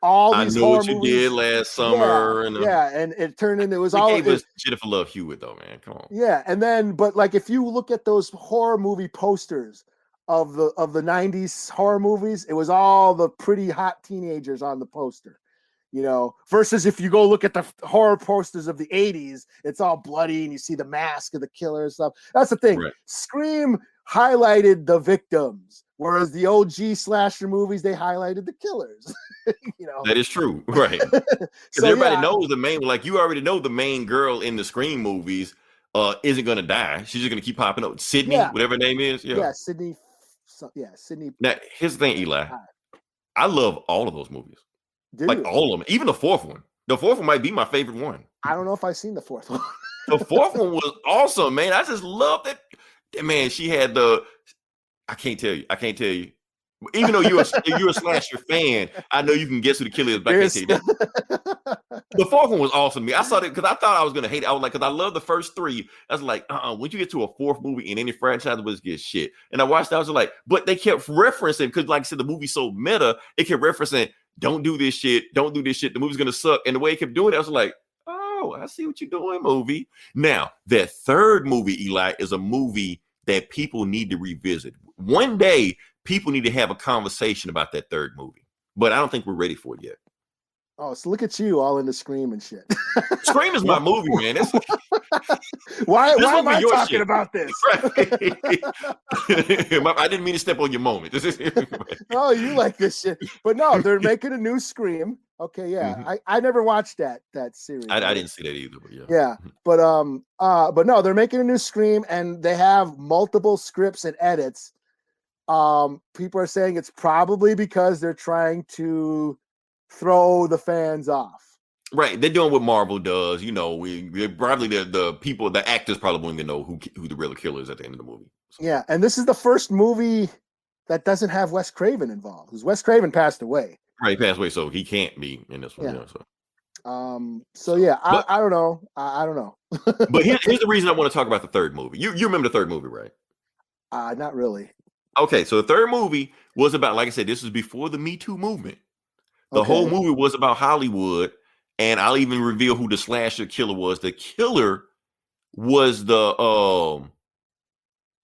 all these horror movies. I Know What You Did Last Summer. And it turned into, it was all. Gave us Jennifer Love Hewitt, though, man. Come on. Yeah, and then, but like if you look at those horror movie posters of the 90s horror movies, it was all the pretty hot teenagers on the poster. You know, versus if you go look at the horror posters of the 80s, it's all bloody and you see the mask of the killer and stuff. That's the thing. Right. Scream highlighted the victims, whereas the OG slasher movies, they highlighted the killers. You know, that is true, right? Because everybody knows the main, like you already know the main girl in the Scream movies isn't going to die. She's just going to keep popping up. Sydney, whatever her name is. Yeah, Sydney. Sydney. Now, here's the thing, Eli. I love all of those movies. All of them, even the fourth one. The fourth one might be my favorite one. I don't know if I've seen the fourth one. The fourth one was awesome, man. I just loved it. Man, she had I can't tell you. Even though you're a slasher fan, I know you can guess who the killer is, but I can't tell you that. The fourth one was awesome to me. I saw it because I thought I was gonna hate it. I was like, because I love the first three. I was like, once you get to a fourth movie in any franchise, it was get shit. And I watched it, I was like, but they kept referencing, because like I said, the movie's so meta, it kept referencing, don't do this shit, don't do this shit, the movie's gonna suck. And the way it kept doing it, I was like, oh, I see what you're doing, movie. Now, that third movie, Eli, is a movie that people need to revisit. One day, people need to have a conversation about that third movie, but I don't think we're ready for it yet. Oh, so look at you all into Scream and shit. Scream is my movie, man. Why am I talking about this? Right. I didn't mean to step on your moment. Oh, you like this shit. But no, they're making a new Scream. Okay, yeah. I never watched that series. I didn't see that either, but yeah. Yeah. But no, they're making a new Scream and they have multiple scripts and edits. People are saying it's probably because they're trying to throw the fans off. Right, they're doing what Marvel does. You know, we probably the people, the actors probably won't even know who the real killer is at the end of the movie. So. Yeah, and this is the first movie that doesn't have Wes Craven involved, because Wes Craven passed away. Right, he passed away, so he can't be in this one. Yeah. You know, so yeah, I don't know. I don't know. But here's the reason I want to talk about the third movie. You remember the third movie, right? Not really. Okay, so the third movie was about, like I said, this was before the Me Too movement. The whole movie was about Hollywood, and I'll even reveal who the slasher killer was. The killer was the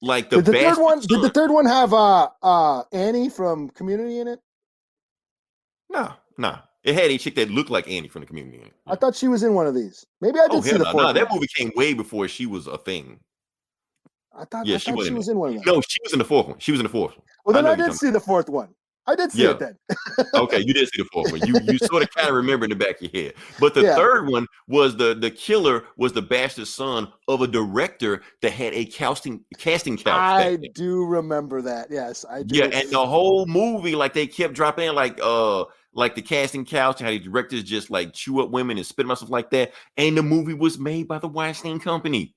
Did the third one have Annie from Community in it? No. It had a chick that looked like Annie from the Community in it. I thought she was in one of these. Maybe I did see the fourth one. That movie came way before she was a thing. I thought she was in one of them. No, she was in the fourth one. She was in the fourth one. Well, then I did see the fourth one. I did see it then. Okay, you did see the fourth one. You sort of kind of remember in the back of your head. But the third one was the killer was the bastard son of a director that had a casting couch. I do remember that. Yes, I do. Yeah, and the whole movie, like they kept dropping in like the casting couch, and how the directors just like chew up women and spit them out, stuff like that. And the movie was made by the Weinstein Company.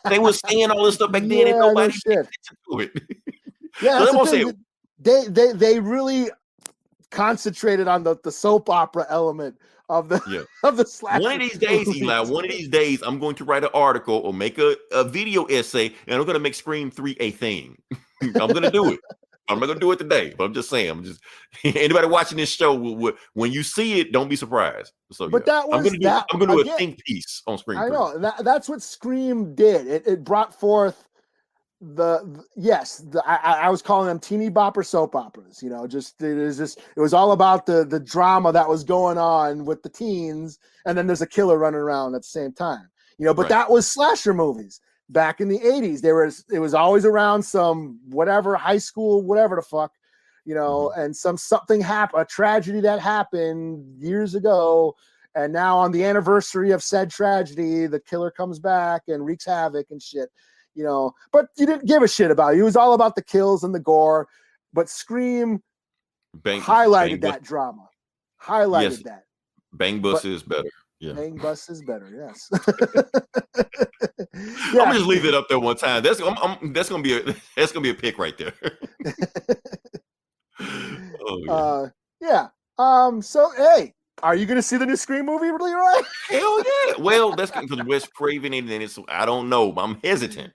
They were saying all this stuff back then, and nobody paid attention to it. Yeah, so they really concentrated on the soap opera element of the of the slasher. One of these days, Eli, one of these days, I'm going to write an article or make a video essay, and I'm going to make Scream 3 a thing. I'm going to do it. I'm not going to do it today, but I'm just saying. Anybody watching this show, when you see it, don't be surprised. So, but that was I'm going to do a think piece on Scream 3. I know that's what Scream did. It brought forth I was calling them teeny bopper soap operas. You know, it was all about the drama that was going on with the teens, and then there's a killer running around at the same time. You know, but that was slasher movies back in the 80s. It was always around some whatever high school, whatever the fuck, you know, and something happened, a tragedy that happened years ago, And now on the anniversary of said tragedy, the killer comes back and wreaks havoc and shit, you know. But you didn't give a shit about it. It was all about the kills and the gore. But Scream highlighted that drama. Highlighted that. Bang Bus is better. Yeah. Bang Bus is better, yes. I'm gonna just leave it up there one time. That's gonna be a pick right there. Oh, yeah. So hey, are you gonna see the new Scream movie, Leroy? Hell yeah. Well, that's because Wes Craven and it's I don't know. I'm hesitant.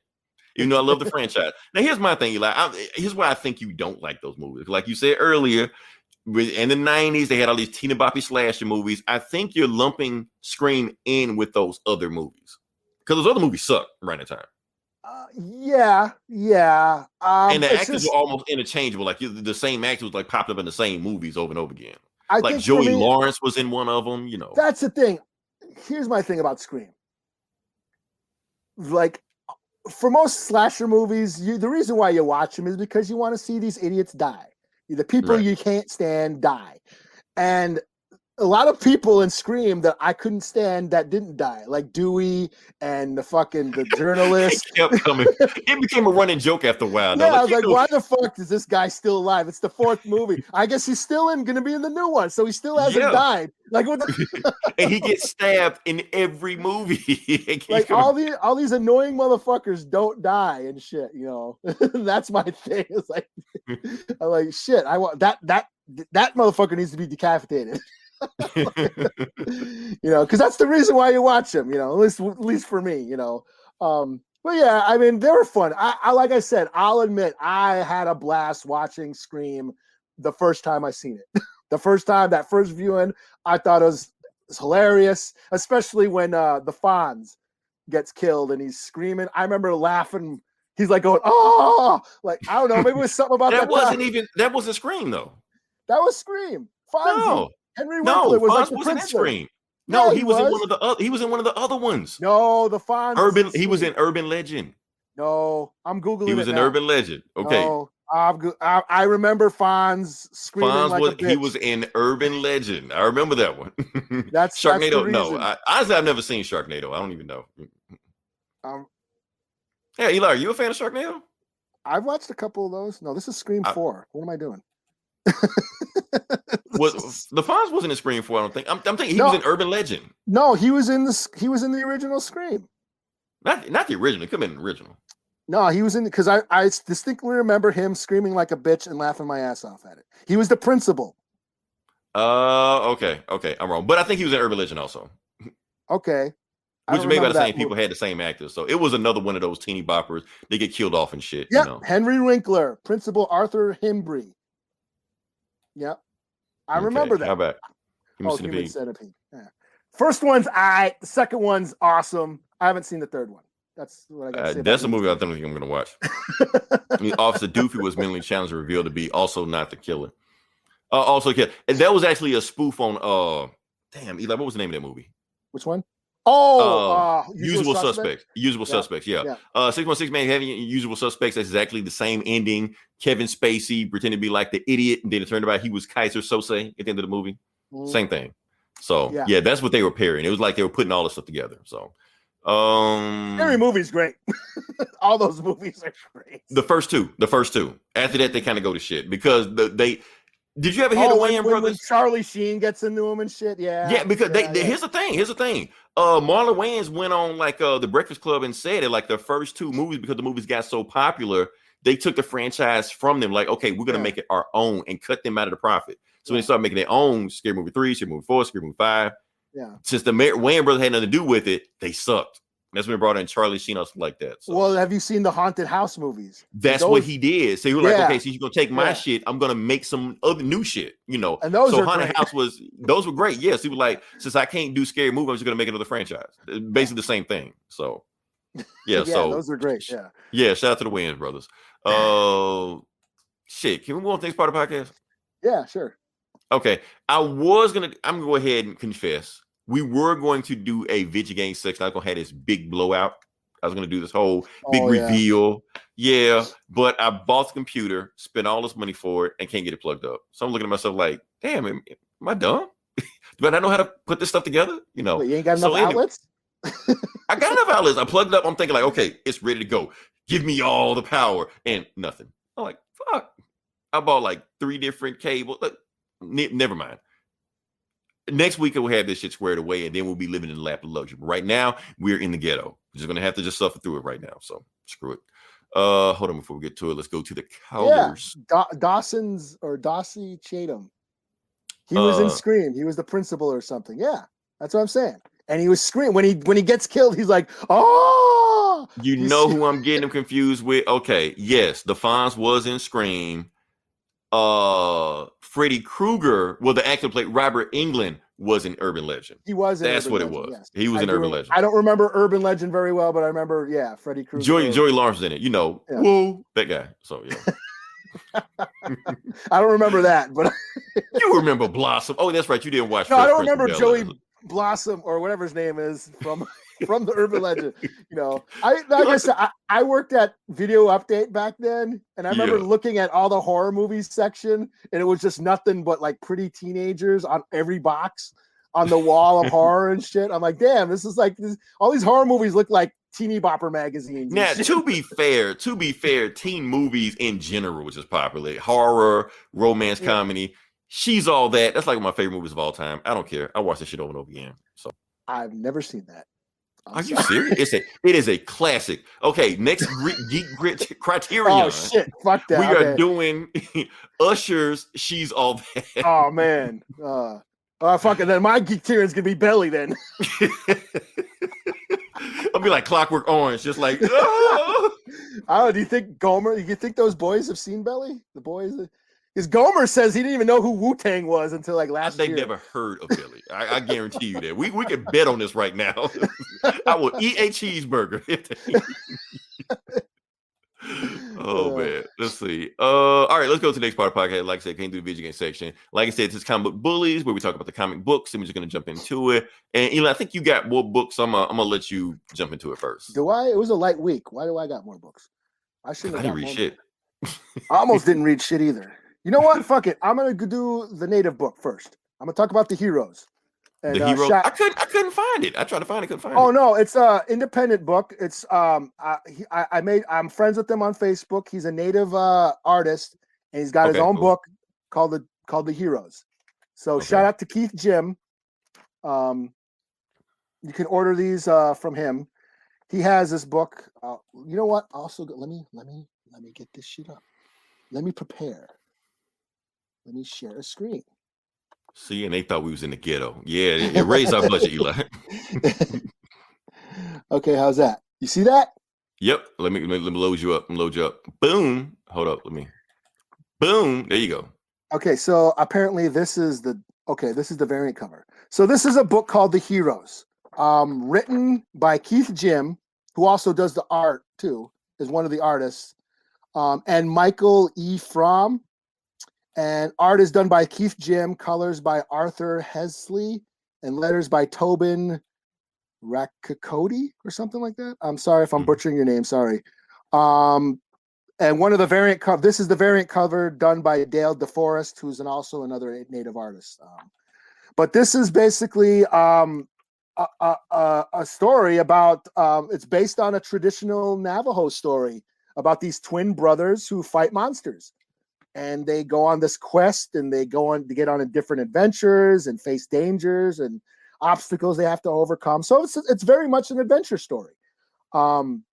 Even though I love the franchise. Now here's my thing, Eli. Here's why I think you don't like those movies. Like you said earlier, in the 90s, they had all these Tina Boppy slasher movies. I think you're lumping Scream in with those other movies because those other movies suck right at the time. Yeah. And the actors were almost interchangeable. Like the same actors was like popped up in the same movies over and over again. Like Joey Lawrence was in one of them. You know, that's the thing. Here's my thing about Scream. Like for most slasher movies, the reason why you watch them is because you want to see these idiots die. The people you can't stand die. And a lot of people in Scream that I couldn't stand that didn't die, like Dewey and the journalist. It kept coming. It became a running joke after a while. Yeah, I was like, why the fuck is this guy still alive? It's the 4th movie. I guess he's still gonna be in the new one, so he still hasn't died. Like what and he gets stabbed in every movie. Like all these annoying motherfuckers don't die and shit, you know. That's my thing. It's like I'm like shit, I want that motherfucker needs to be decapitated. You know, because that's the reason why you watch them, you know, at least for me, you know. But yeah, I mean, they were fun. I like I said, I'll admit I had a blast watching Scream the first time I seen it. The first time, that first viewing, I thought it was hilarious, especially when the Fonz gets killed and he's screaming. I remember laughing. He's like going, oh, like I don't know, maybe it was something about that. That wasn't Scream though. That was Scream. Fonzie. No. Henry Winkler was like the wasn't in prince. Scream. No, he was in one of the other. He was in one of the other ones. No, the Fonz. He was in Urban Legend. No, I'm googling. He was in Urban Legend. Okay. No, I remember Fonz screaming like a bitch. He was in Urban Legend. I remember that one. That's Sharknado. No, honestly, I've never seen Sharknado. I don't even know. Yeah, Eli, are you a fan of Sharknado? I've watched a couple of those. No, this is Scream 4. What am I doing? The Fonz wasn't in Scream 4, I don't think. I'm thinking he was in Urban Legend. No, he was in the original Scream. Not the original. It could have been the original. No, he was in because I distinctly remember him screaming like a bitch and laughing my ass off at it. He was the principal. Okay. I'm wrong. But I think he was in Urban Legend also. Okay. Which maybe by the same people had the same actors. So it was another one of those teeny boppers. They get killed off and shit. Yeah, you know? Henry Winkler, Principal Arthur Himbry. Yep. I remember that. How about Human Centipede? Yeah. First one's the second one's awesome. I haven't seen the third one. That's what I got to say. That's a movie I think I'm going to watch. Officer Doofy was mentally challenged and revealed to be also not the killer. And that was actually a spoof on damn, Eli, what was the name of that movie? Which one? Usual Suspects. Usual Suspects, yeah. 616 Man having Usual Suspects. That's exactly the same ending. Kevin Spacey pretended to be like the idiot, and then it turned out he was Kaiser Sose at the end of the movie. Same thing. So yeah, that's what they were pairing. It was like they were putting all this stuff together. So every movie's great. All those movies are great. The first two. After that, they kind of go to shit because they. Did you ever hear the Wayans brothers? When Charlie Sheen gets into them and shit, yeah. Because here's the thing. Marlon Wayans went on like the Breakfast Club and said it like the first two movies because the movies got so popular, they took the franchise from them. Like, okay, we're gonna make it our own and cut them out of the profit. So they started making their own Scary Movie 3, Scary Movie 4, Scary Movie 5. Yeah. Since the Wayans brothers had nothing to do with it, they sucked. That's when they brought in Charlie Sheen or something like that. So. Well, have you seen the Haunted House movies? That's what he did. So he was like, okay, so you're gonna take my shit, I'm gonna make some other new shit, you know. And those Haunted House those were great. Yes, he was like, since I can't do scary movie, I'm just gonna make another franchise. Basically the same thing. So yeah, so those are great. Yeah, shout out to the Wayans brothers. Shit, can we move on to the next part of the podcast? Yeah, sure. Okay. I'm gonna go ahead and confess. We were going to do a video game section. I was gonna have this big blowout. I was gonna do this whole big reveal. Yeah, but I bought the computer, spent all this money for it, and can't get it plugged up. So I'm looking at myself like, damn, am I dumb? but I know how to put this stuff together. You know, Wait, you ain't got enough outlets? I got enough outlets. I plugged it up. I'm thinking like, okay, it's ready to go. Give me all the power and nothing. I'm like, fuck. I bought like 3 different cables. Look, never mind. Next week we'll have this shit squared away, and then we'll be living in the lap of luxury. But right now, we're in the ghetto. We're just gonna have to just suffer through it right now. So screw it. Hold on before we get to it. Let's go to the colors. Yeah, Dossie Chatham. He was in Scream. He was the principal or something. Yeah, that's what I'm saying. And he was screaming when he gets killed. He's like, oh. You know who I'm getting him confused with? Okay, yes, the Fonz was in Scream. Freddy Krueger, well, the actor played Robert Englund was an Urban Legend. He was. That's what it was. Yes. He was an Urban Legend. I don't remember Urban Legend very well, but I remember, Freddy Krueger. Joey Lawrence in it. You know, whoa, that guy. So yeah. I don't remember that, but you remember Blossom. Oh, that's right. You didn't watch. No, I don't remember Joey Blossom or whatever his name is from the Urban Legend. You know, I worked at Video Update back then, and I remember looking at all the horror movies section, and it was just nothing but like pretty teenagers on every box on the wall of horror and shit. I'm like, damn, this is like all these horror movies look like teeny bopper magazines. Now, to be fair, teen movies in general, which is popular, horror, romance, comedy. She's all that. That's like one of my favorite movies of all time. I don't care. I watch that shit over and over again. So I've never seen that. Are you serious? It is a classic. Okay, next Geek Grit Criterion. Oh shit! Fuck that. We are doing Usher's "She's All That." Oh man. Fuck it. Then my Geek Tyrion's gonna be Belly then. I'll be like Clockwork Orange, just like. Oh. Do you think Gomer? You think those boys have seen Belly? The boys. Because Gomer says he didn't even know who Wu-Tang was until like last year. They never heard of Billy. I guarantee you that. We can bet on this right now. I will eat a cheeseburger. Oh man, let's see. All right, let's go to the next part of the podcast. Like I said, came through the video game section. Like I said, this is Comic Book Bullies, where we talk about the comic books, and we're just gonna jump into it. And Eli, I think you got more books. So I'm gonna let you jump into it first. Do I? It was a light week. Why do I got more books? I didn't read shit. I almost didn't read shit either. You know what? Fuck it. I'm gonna do the native book first. I'm gonna talk about the heroes. And, the heroes. I couldn't find it. I tried to find it. Couldn't find it. Oh no, it's a independent book. It's I'm friends with him on Facebook. He's a native artist, and he's got his own book called the Heroes. So shout out to Keith Jim. You can order these from him. He has this book. You know what? Also, let me get this shit up. Let me prepare. Let me share a screen. See, and they thought we was in the ghetto. Yeah, it raised our budget, Eli. Okay, how's that? You see that? Yep. Let me load you up. Boom. Hold up. Boom. There you go. Okay, so apparently this is the variant cover. So this is a book called The Heroes, written by Keith Jim, who also does the art too, is one of the artists, and Michael E. Fromm. And art is done by Keith Jim, colors by Arthur Hesley, and letters by Tobin Rakakoti or something like that. I'm sorry if I'm butchering your name. Sorry. And one of the variant cover. This is the variant cover done by Dale DeForest, who's also another native artist. But this is basically a story about. It's based on a traditional Navajo story about these twin brothers who fight monsters. And they go on this quest, and they get on different adventures and face dangers and obstacles they have to overcome. So it's very much an adventure story. And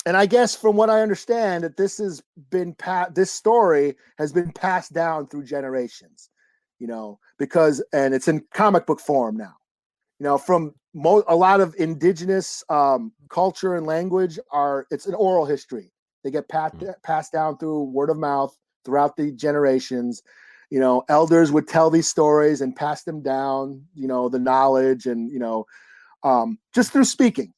I guess from what I understand, that this story has been passed down through generations, because it's in comic book form now. From a lot of indigenous culture and language it's an oral history. They get passed down through word of mouth. Throughout the generations, elders would tell these stories and pass them down, the knowledge and, just through speaking.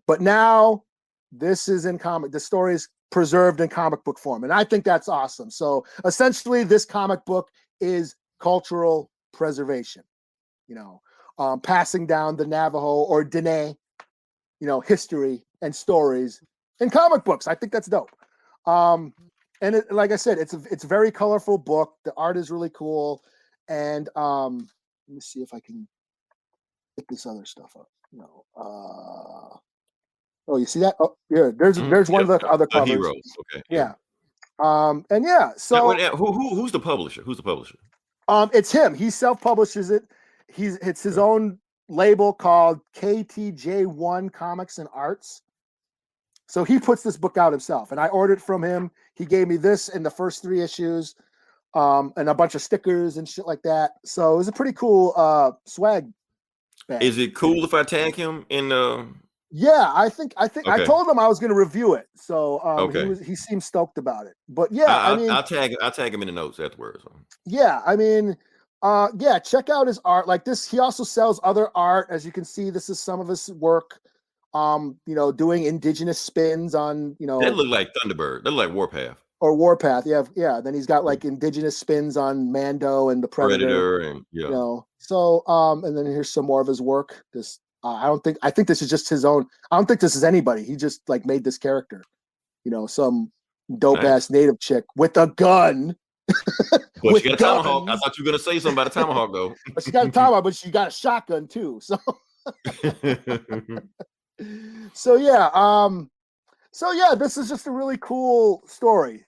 But now this is the story is preserved in comic book form. And I think that's awesome. So essentially this comic book is cultural preservation, passing down the Navajo or Dene, history and stories in comic books. I think that's dope. And like I said, it's a very colorful book. The art is really cool, and let me see if I can get this other stuff up. Oh, you see that? Oh, yeah. There's one of the other The covers. heroes. Okay. Yeah. And yeah. So who's the publisher? Who's the publisher? It's him. He self-publishes it. It's his own label called KTJ1 Comics and Arts. So he puts this book out himself, and I ordered from him. He gave me this in the first 3 issues, and a bunch of stickers and shit like that. So it was a pretty cool swag bag. Is it cool if I tag him in Yeah, I think Okay. I told him I was going to review it. So Okay. he seemed stoked about it. But yeah, I'll tag him in the notes afterwards. Yeah, I mean, yeah, check out his art. Like this, he also sells other art. As you can see, this is some of his work. Doing indigenous spins on, That look like Thunderbird. That look like Warpath. Or Warpath. Yeah. Then he's got like indigenous spins on Mando and the Predator. And So and then here's some more of his work. This I think this is just his own. I don't think this is anybody. He just like made this character. Some dope ass native chick with a gun. But she got a tomahawk. I thought you were gonna say something about a tomahawk though. But she got a tomahawk, but she got a shotgun too. So So yeah, this is just a really cool story,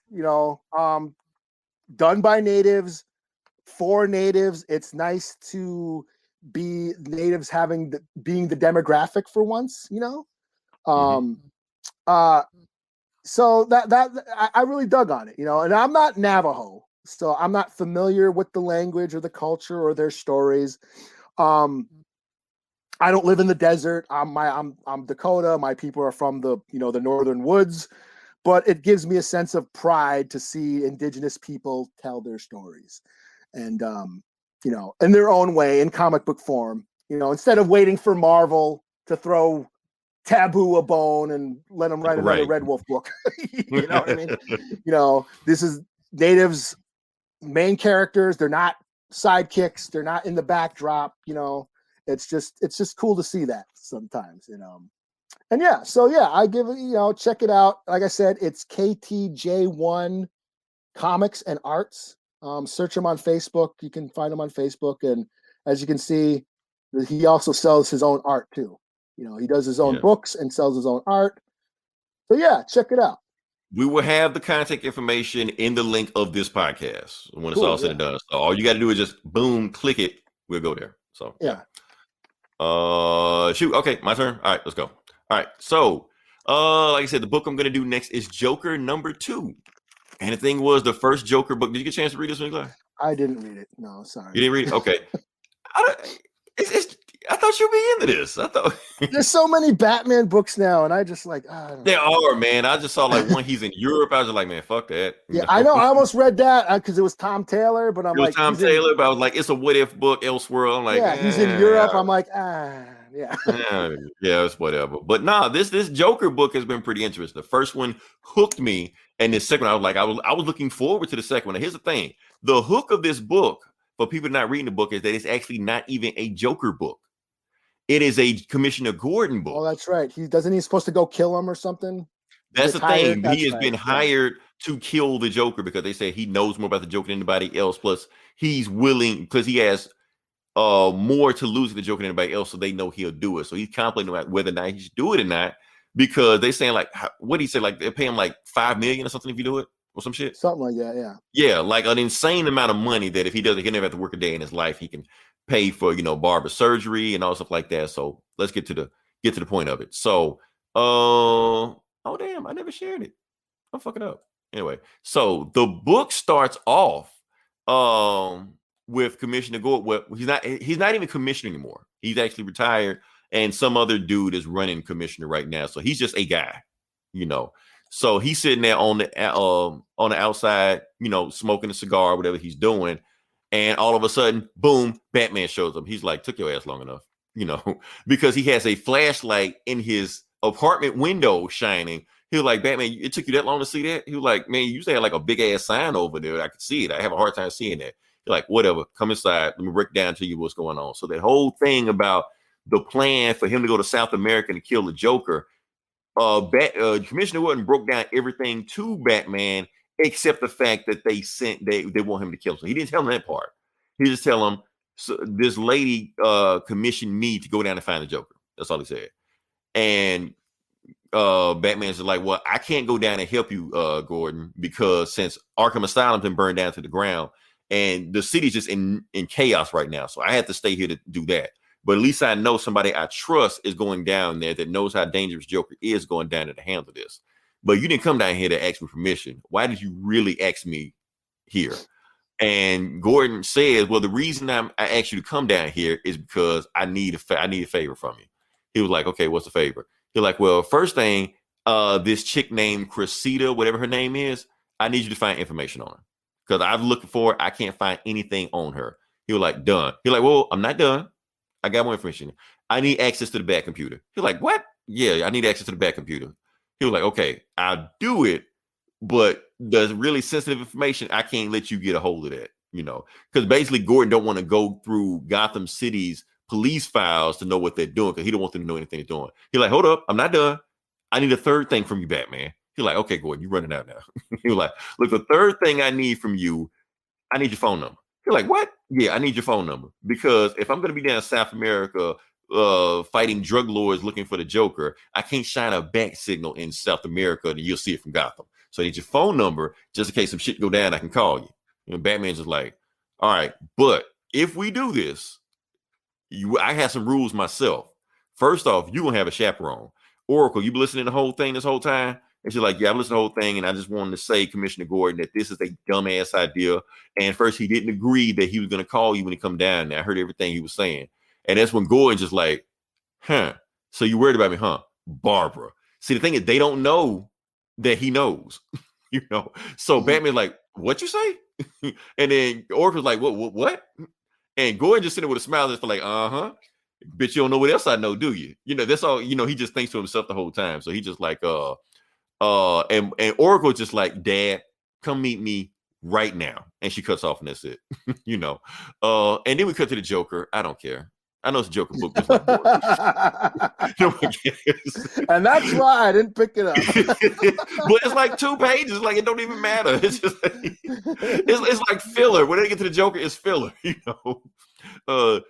done by natives, for natives. It's nice to be natives being the demographic for once, so that I really dug on it, and I'm not Navajo, so I'm not familiar with the language or the culture or their stories. I don't live in the desert. I'm Dakota. My people are from the northern woods, but it gives me a sense of pride to see indigenous people tell their stories, and in their own way, in comic book form. Instead of waiting for Marvel to throw Taboo a bone and let them write another Red Wolf book. You know what I mean? This is natives' main characters. They're not sidekicks. They're not in the backdrop. It's just cool to see that sometimes, And yeah, so yeah, I give it, check it out. Like I said, it's KTJ1 Comics and Arts. Search him on Facebook. You can find him on Facebook. And as you can see, he also sells his own art too. He does his own books and sells his own art. So yeah, check it out. We will have the contact information in the link of this podcast when it's all said and done. So all you got to do is just boom, click it. We'll go there. So yeah. Shoot. Okay, my turn. All right, let's go. All right. So, like I said, the book I'm going to do next is Joker #2. And the thing was, the first Joker book. Did you get a chance to read this one, Eli? I didn't read it. No, sorry. You didn't read it? Okay. I thought you'd be into this. I thought there's so many Batman books now, and I just like there are, man. I just saw like one. He's in Europe. I was just like, man, fuck that. Yeah, I know. I almost read that because it was Tom Taylor, but I'm like, Tom Taylor. But I was like, it's a what if book elsewhere. I'm like, yeah, he's in Europe. I'm like, yeah, yeah, it's whatever. But nah, this Joker book has been pretty interesting. The first one hooked me, and the second one, I was looking forward to the second one. Now, here's the thing: the hook of this book for people not reading the book is that it's actually not even a Joker book. It is a Commissioner Gordon book. Oh, that's right. He's supposed to go kill him or something. That's the thing. He has been hired to kill the Joker because they say he knows more about the Joker than anybody else. Plus, he's willing because he has more to lose to the Joker than anybody else, so they know he'll do it. So he's contemplating about whether or not he should do it or not because they saying like, what did he say? Like they pay him like $5 million or something if you do it or some shit. Something like that. Yeah. Yeah, like an insane amount of money that if he does it, he'll never have to work a day in his life. He can pay for barber surgery and all stuff like that. So let's get to the point of it. So oh damn, I never shared it. I'm fucking up. Anyway, so the book starts off with Commissioner Gordon. Well, he's not even commissioner anymore. He's actually retired, and some other dude is running commissioner right now. So he's just a guy, So he's sitting there on the outside, smoking a cigar, whatever he's doing. And all of a sudden, boom, Batman shows up. He's like, took your ass long enough, because he has a flashlight in his apartment window shining. He was like, Batman, it took you that long to see that? He was like, man, you used to have like a big ass sign over there. I could see it. I have a hard time seeing that. You're like, whatever, come inside. Let me break down to you what's going on. So that whole thing about the plan for him to go to South America and kill the Joker, Commissioner Gordon broke down everything to Batman except the fact that they want him to kill him. So he didn't tell him that part. He just tell him So this lady commissioned me to go down and find the Joker. That's all he said. And Batman's like, well, I can't go down and help you, Gordon, because since Arkham Asylum's been burned down to the ground and the city's just in chaos right now. So I had to stay here to do that. But at least I know somebody I trust is going down there that knows how dangerous Joker is going down there to handle this. But you didn't come down here to ask me permission. Why did you really ask me here? And Gordon says, well, the reason I asked you to come down here is because I need a favor from you. He was like, okay, what's the favor? He's like, well, first thing, this chick named Cressida, whatever her name is, I need you to find information on her. Because I've looked for her, I can't find anything on her. He was like, done. He's like, well, I'm not done. I got more information. I need access to the back computer. He's like, what? Yeah, I need access to the back computer. He was like, okay, I'll do it. But the really sensitive information, I can't let you get a hold of that, because basically Gordon don't want to go through Gotham City's police files to know what they're doing because he don't want them to know anything they're doing. He's like, hold up, I'm not done. I need a third thing from you, Batman. He's like, okay, Gordon, you're running out now. He was like, look, the third thing I need from you, I need your phone number. You're like, what? Yeah, I need your phone number because if I'm going to be down in South America fighting drug lords looking for the Joker, I can't shine a back signal in South America and you'll see it from Gotham. So I need your phone number just in case some shit go down, I can call you. Batman's just like, all right, but if we do this, I have some rules myself. First off, you're going to have a chaperone. Oracle, you been listening to the whole thing this whole time? And she's like, yeah, I've listened to the whole thing, and I just wanted to say, Commissioner Gordon, that this is a dumbass idea. And first, he didn't agree that he was going to call you when he come down there. I heard everything he was saying. And that's when Gordon's just like, so you worried about me, huh? Barbara. See, the thing is, they don't know that he knows, So Batman's like, what you say? And then Oracle's like, what? And Gordon just sitting with a smile just for like, bitch, you don't know what else I know, do you? That's all, he just thinks to himself the whole time. So he just like, and Oracle just like, Dad, come meet me right now. And she cuts off and that's it, and then we cut to the Joker. I don't care. I know it's a Joker book. But and that's why I didn't pick it up. But it's like 2 pages. Like it don't even matter. It's just like, it's like filler. When they get to the Joker, it's filler.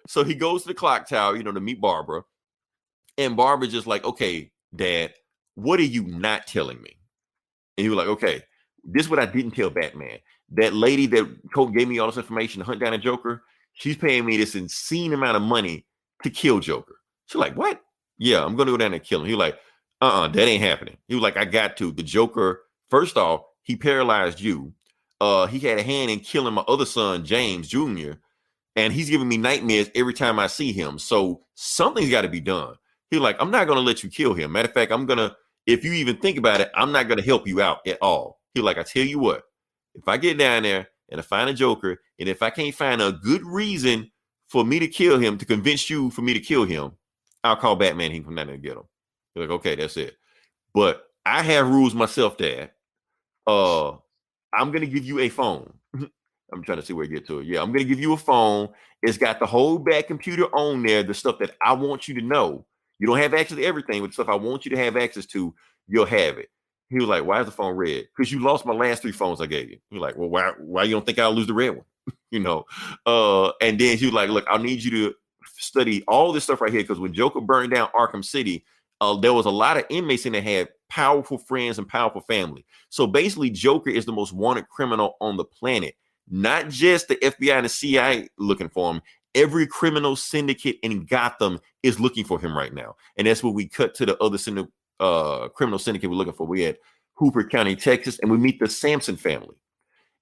So he goes to the clock tower, to meet Barbara, and Barbara's just like, okay, Dad, what are you not telling me? And he was like, okay, this is what I didn't tell Batman. That lady that gave me all this information to hunt down a Joker, she's paying me this insane amount of money to kill Joker. She's like, what? Yeah, I'm going to go down and kill him. He was like, that ain't happening. He was like, I got to. The Joker, first off, he paralyzed you. He had a hand in killing my other son, James Jr., and he's giving me nightmares every time I see him. So something's got to be done. He's like, I'm not going to let you kill him. Matter of fact, if you even think about it, I'm not going to help you out at all. He's like, I tell you what, if I get down there and I find a Joker, and if I can't find a good reason for me to kill him, to convince you for me to kill him, I'll call Batman. He can come down there and get him. You're like, okay, that's it. But I have rules myself, Dad. I'm going to give you a phone. I'm trying to see where you get to it. Yeah, I'm going to give you a phone. It's got the whole back computer on there, the stuff that I want you to know. You don't have access to everything, but the stuff I want you to have access to, you'll have it. He was like, why is the phone red? Because you lost my last 3 phones I gave you. You're like, well, why you don't think I'll lose the red one? And then he was like, look, I'll need you to study all this stuff right here. Because when Joker burned down Arkham City, there was a lot of inmates in there had powerful friends and powerful family. So basically, Joker is the most wanted criminal on the planet. Not just the FBI and the CIA looking for him. Every criminal syndicate in Gotham is looking for him right now. And that's what we cut to the other criminal syndicate we're looking for. We had Hooper County, Texas, and we meet the Sampson family.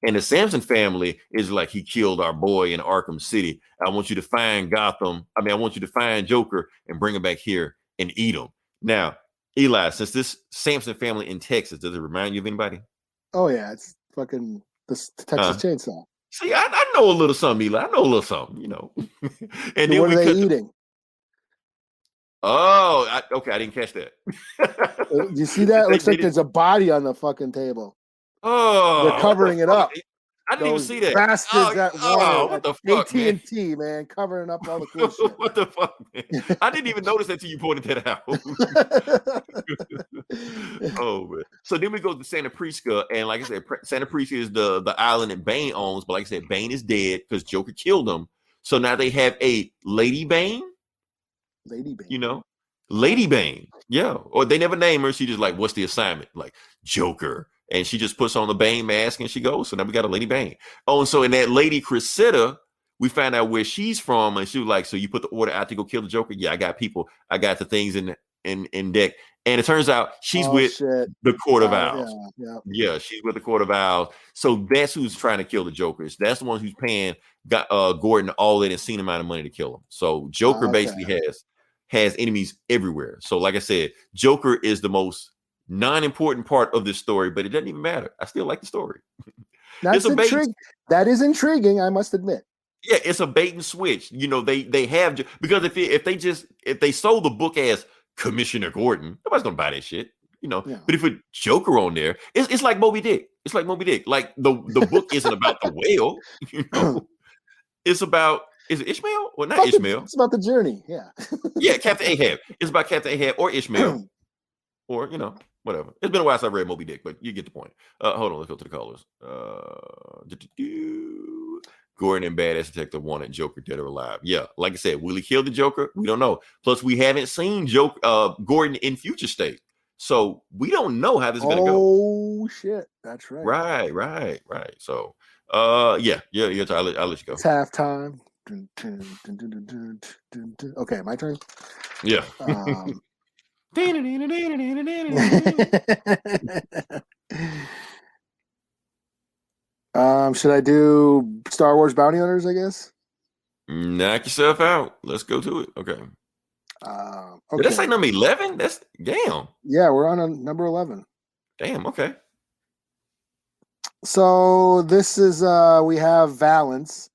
And the Sampson family is like, he killed our boy in Arkham City. I want you to find I want you to find Joker and bring him back here and eat him. Now, Eli, since this Sampson family in Texas, does it remind you of anybody? Oh, yeah. It's fucking the Texas Chainsaw. See, I know a little something, Eli. I know a little something, And then what are they eating? Okay. I didn't catch that. Do you see that? It looks like there's a body on the fucking table. Oh, they're covering it up. I didn't even see that. Bastards what the fuck, AT&T, man, covering up all the cool shit. What the fuck, man? I didn't even notice that until you pointed that out. Oh, man. So then we go to Santa Prisca, and like I said, Santa Prisca is the island that Bane owns. But like I said, Bane is dead because Joker killed him. So now they have a Lady Bane. Lady Bane. You know, Lady Bane. Yeah. Or they never name her. She just like, what's the assignment? Like Joker. And she just puts on the Bane mask and she goes. So now we got a Lady Bane. Oh, and so in that Lady Cressida, we found out where she's from. And she was like, so you put the order out to go kill the Joker? Yeah, I got people. I got the things in deck. And it turns out she's with the Court of Owls. Yeah, she's with the Court of Owls. So that's who's trying to kill the Jokers. That's the one who's paying Gordon all that insane amount of money to kill him. So Joker basically has enemies everywhere. So like I said, Joker is the most non-important part of this story, but it doesn't even matter. I still like the story. That is intriguing, I must admit. Yeah, it's a bait and switch. You know, they have, because if they sold the book as Commissioner Gordon, nobody's gonna buy that shit. You know, but if it's Joker on there, it's like Moby Dick. It's like Moby Dick. Like the book isn't about the whale. You know, it's about, is it Ishmael or not Ishmael? It's about the journey. Yeah. Yeah, Captain Ahab. It's about Captain Ahab or Ishmael, or you know, whatever. It's been a while since I read Moby Dick, but you get the point. Hold on, let's go to the callers. Gordon and Badass Detective wanted Joker dead or alive. Yeah, like I said, will he kill the Joker? We don't know. Plus, we haven't seen Gordon in future state, so we don't know how this is gonna go. Oh shit, that's right. Right. So, yeah. I'll let you go. It's halftime. Okay, my turn. Yeah. Should I do Star Wars Bounty Hunters, I guess? Knock yourself out. Let's go to it. Okay. Okay. Did that say number 11? That's damn. Yeah, we're on a number 11. Damn, okay. So this is we have Valance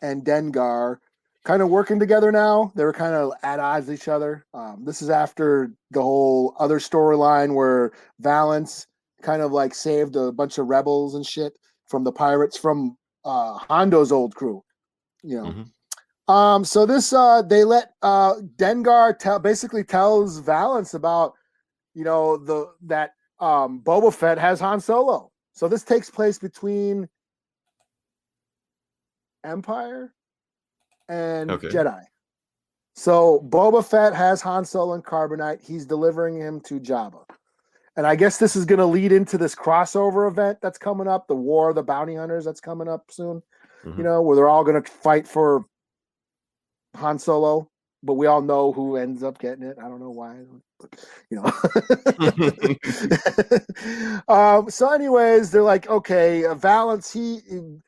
and Dengar kind of working together now. They were kind of at odds with each other. This is after the whole other storyline where Valance kind of like saved a bunch of rebels and shit from the pirates from Hondo's old crew, you know. Mm-hmm. So this they let Dengar basically tells Valance about, you know, that Boba Fett has Han Solo. So this takes place between Empire and Jedi. So Boba Fett has Han Solo and Carbonite. He's delivering him to Jabba. And I guess this is going to lead into this crossover event that's coming up, the War of the Bounty Hunters that's coming up soon, you know, where they're all going to fight for Han Solo, but we all know who ends up getting it. I don't know why, but, you know. So anyways, they're like, okay, Valance and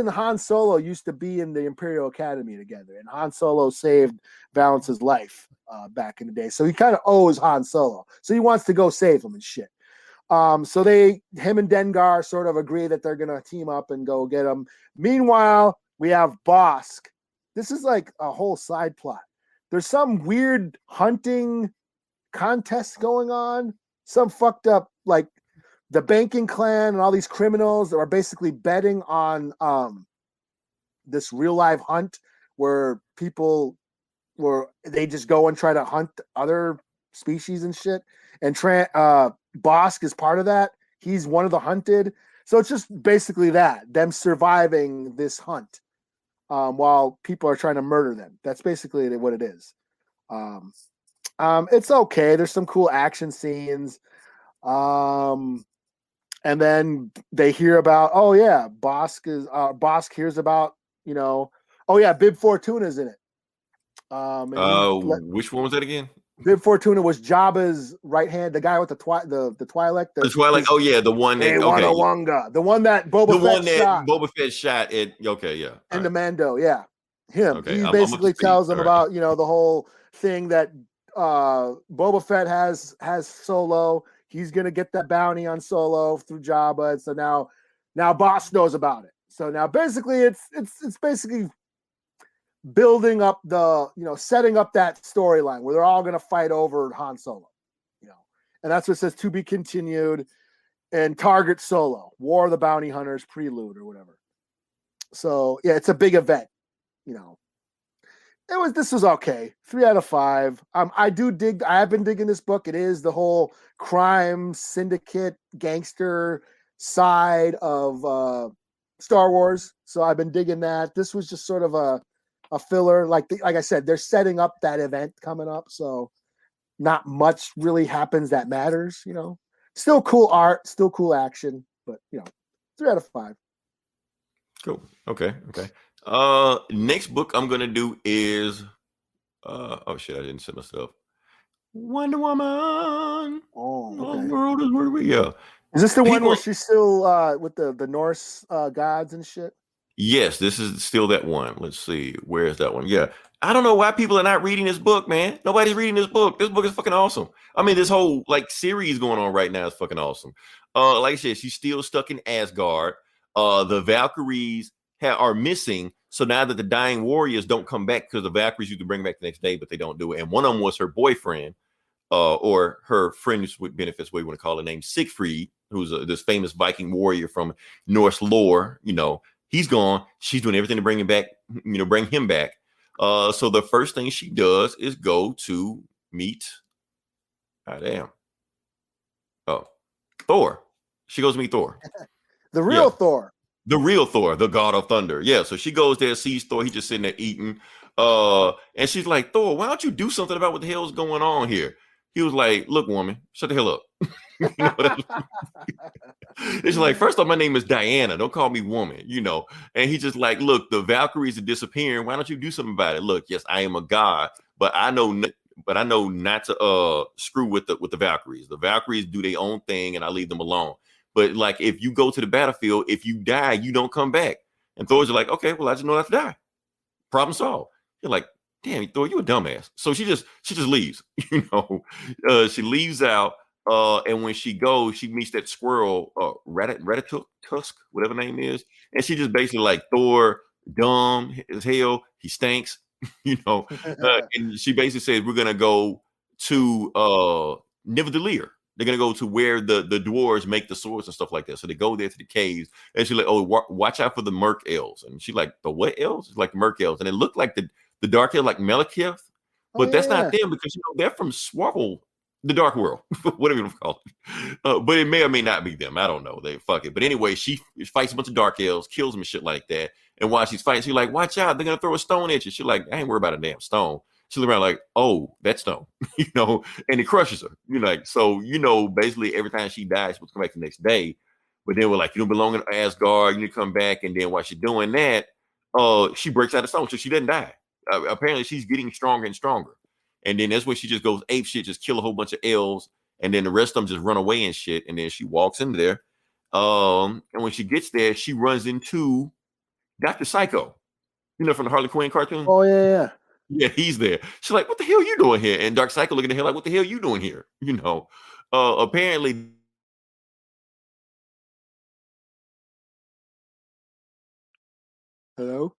Han Solo used to be in the Imperial Academy together, and Han Solo saved Valance's life back in the day. So he kind of owes Han Solo. So he wants to go save him and shit. So him and Dengar sort of agree that they're going to team up and go get him. Meanwhile, we have Bosk. This is like a whole side plot. There's some weird hunting contest going on. Some fucked up, like, the banking clan and all these criminals that are basically betting on this real life hunt where they just go and try to hunt other species and shit. And Bosk is part of that. He's one of the hunted. So it's just basically them surviving this hunt while people are trying to murder them. That's basically what it is. It's okay. There's some cool action scenes. And then they hear about, Bosk hears about, you know, Bib Fortuna's in it. Which one was that again? Bib Fortuna was Jabba's right hand, the guy with the Twi'lek. The Twi'lek. The one that the one that Boba Fett shot at. Okay, yeah. And the Mando, yeah, him. Okay, he basically tells them about, you know, the whole thing that Boba Fett has Solo. He's gonna get that bounty on Solo through Jabba, and so now Bosk knows about it. So now basically it's basically building up setting up that storyline where they're all gonna fight over Han Solo, you know, and that's what it says, to be continued, and target Solo, War of the Bounty Hunters prelude or whatever. So yeah, it's a big event, you know. This was okay. 3 out of 5. I have been digging this book. It is the whole crime syndicate gangster side of Star Wars. So I've been digging that. This was just sort of a filler. Like I said, they're setting up that event coming up, so not much really happens that matters. Still cool art, still cool action, but 3 out of 5. Cool. Okay. Next book I'm gonna do is oh shit, I didn't set myself. Wonder Woman. Oh, okay. World is where we go. Is this the one where she's still with the Norse gods and shit? Yes, this is still that one. Let's see. Where is that one? Yeah. I don't know why people are not reading this book, man. Nobody's reading this book. This book is fucking awesome. I mean, this whole series going on right now is fucking awesome. Like I said, she's still stuck in Asgard. The Valkyries are missing. So now that the dying warriors don't come back, because the Valkyries you can bring back the next day, but they don't do it. And one of them was her boyfriend, or her friend with benefits, what you want to call it, named Siegfried, who's this famous Viking warrior from Norse lore. He's gone. She's doing everything to bring him back. Bring him back. So the first thing she does is go to meet. Thor. She goes to meet Thor. The real Thor. The real Thor, the god of thunder. Yeah. So she goes there, sees Thor. He's just sitting there eating. And she's like, Thor, why don't you do something about what the hell's going on here? He was like, look, woman, shut the hell up. It's like, first off, my name is Diana. Don't call me woman, And he's just like, look, the Valkyries are disappearing. Why don't you do something about it? Look, yes, I am a god, but I know not to screw with the Valkyries. The Valkyries do their own thing, and I leave them alone. But if you go to the battlefield, if you die, you don't come back. And Thor's like, okay, well, I just know not to die. Problem solved. You're like, damn, Thor, you a dumbass. So she just leaves. She leaves out. And when she goes, she meets that squirrel, Tusk, whatever the name is. And she just basically like, Thor, dumb as hell. He stinks, and she basically says, we're going to go to Nidavellir. They're going to go to where the dwarves make the swords and stuff like that. So they go there to the caves. And she's like, oh, watch out for the Merc elves. And she's like, the what elves? It's like the Merc elves. And it looked like the dark elves, like Malekith. But that's not them, because they're from Swargle, the Dark World, whatever you want to call it. But it may or may not be them. I don't know. They fuck it. But anyway, she fights a bunch of dark elves, kills them and shit like that. And while she's fighting, she's like, watch out, they're gonna throw a stone at you. She's like, I ain't worried about a damn stone. She's around like, oh, that stone, and it crushes her. Basically every time she dies, she's supposed to come back the next day. But then we're like, you don't belong in Asgard, you need to come back. And then while she's doing that, she breaks out of stone, so she doesn't die. Apparently she's getting stronger and stronger. And then that's when she just goes ape shit, just kill a whole bunch of elves, and then the rest of them just run away and shit. And then she walks in there. And when she gets there, she runs into Dr. Psycho, from the Harley Quinn cartoon. Oh, yeah. Yeah, he's there. She's like, what the hell are you doing here? And Dark Psycho looking at her like, what the hell are you doing here? Apparently. Hello?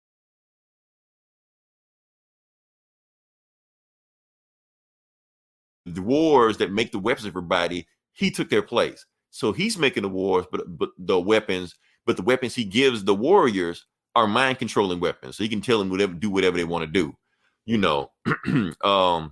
The wars that make the weapons for everybody, he took their place. So he's making the wars, but the weapons he gives the warriors are mind controlling weapons. So he can tell them do whatever they want to do, and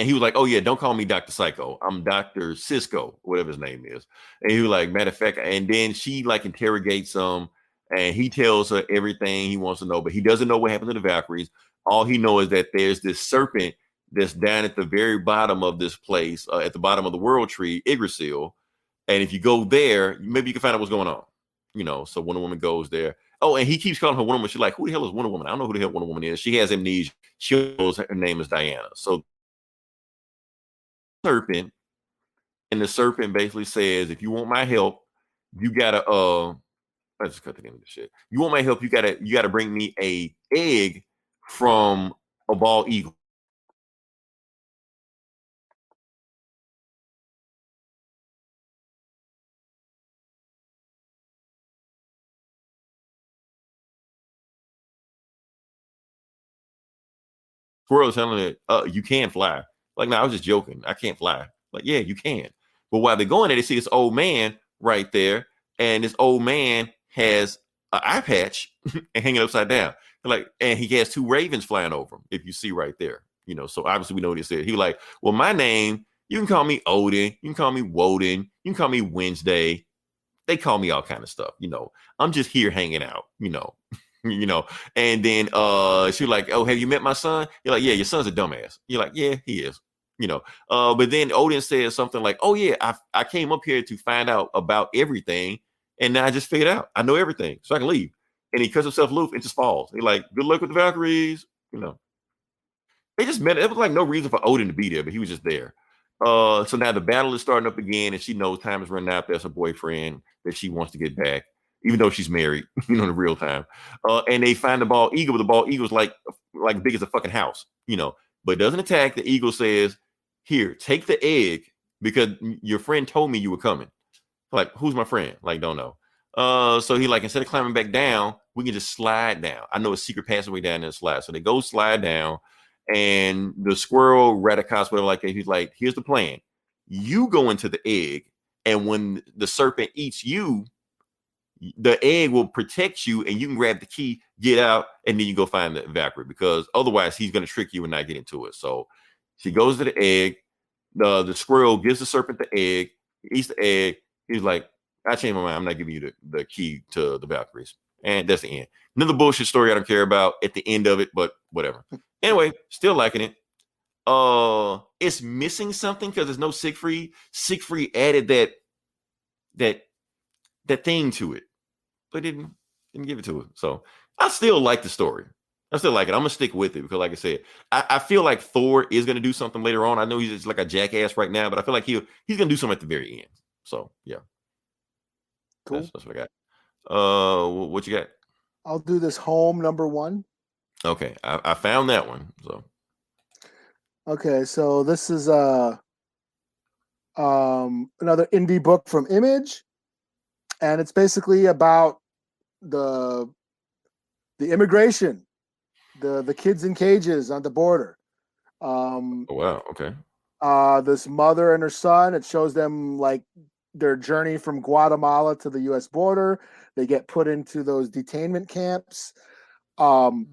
he was like, oh yeah, don't call me Dr. Psycho. I'm Dr. Cisco, whatever his name is. And he was like, matter of fact, and then she interrogates him, and he tells her everything he wants to know, but he doesn't know what happened to the Valkyries. All he knows is that there's this serpent that's down at the very bottom of this place, at the bottom of the world tree, Yggdrasil. And if you go there, maybe you can find out what's going on. So Wonder Woman goes there. Oh, and he keeps calling her Wonder Woman. She's like, who the hell is Wonder Woman? I don't know who the hell Wonder Woman is. She has amnesia. She knows her name is Diana. So serpent, and the serpent basically says, if you want my help, you gotta I just cut the end of the shit. You want my help, you gotta bring me a egg from a bald eagle. Squirrel is telling it, you can fly. Like, no, I was just joking. I can't fly. Like, yeah, you can. But while they're going there, they see this old man right there, and this old man has an eye patch and hanging upside down. And he has 2 ravens flying over him, if you see right there. So obviously we know what he said. He was like, well, my name, you can call me Odin, you can call me Woden, you can call me Wednesday. They call me all kind of stuff. I'm just here hanging out, you know. And then she was like, oh, have you met my son? You're like, yeah, your son's a dumbass. You're like, yeah, he is. You know, but then Odin says something like, oh yeah, I came up here to find out about everything, and now I just figured out I know everything, so I can leave. And he cuts himself loose and just falls. He's like, good luck with the Valkyries. You know, they just met. It was like no reason for Odin to be there, but he was just there. So now the battle is starting up again, and she knows time is running out. There's her boyfriend that she wants to get back, even though she's married, in real time. And they find the bald eagle, but the bald eagle's like big as a fucking house, but it doesn't attack. The eagle says, here, take the egg because your friend told me you were coming. Like, who's my friend? Like, don't know. So he instead of climbing back down, we can just slide down. I know a secret passageway down there slide. So they go slide down, and the squirrel, Radicus, whatever like that, he's like, here's the plan. You go into the egg, and when the serpent eats you, the egg will protect you, and you can grab the key, get out, and then you go find the Valkyrie, because otherwise he's going to trick you and not get into it. So she goes to the egg. The squirrel gives the serpent the egg, eats the egg. He's like, I changed my mind. I'm not giving you the key to the Valkyries. And that's the end. Another bullshit story I don't care about at the end of it, but whatever. Anyway, still liking it. It's missing something because there's no Siegfried. Siegfried added that thing to it, but didn't give it to it. So I still like the story. I still like it. I'm gonna stick with it because, like I said, I feel like Thor is gonna do something later on. I know he's just like a jackass right now, but I feel like he's gonna do something at the very end. So yeah, cool. That's what I got. What you got? I'll do this Home #1. Okay, I found that one. So okay, so this is another indie book from Image, and it's basically about the immigration, the kids in cages on the border. Oh wow, okay. This mother and her son, it shows them like their journey from Guatemala to the US border. They get put into those detainment camps.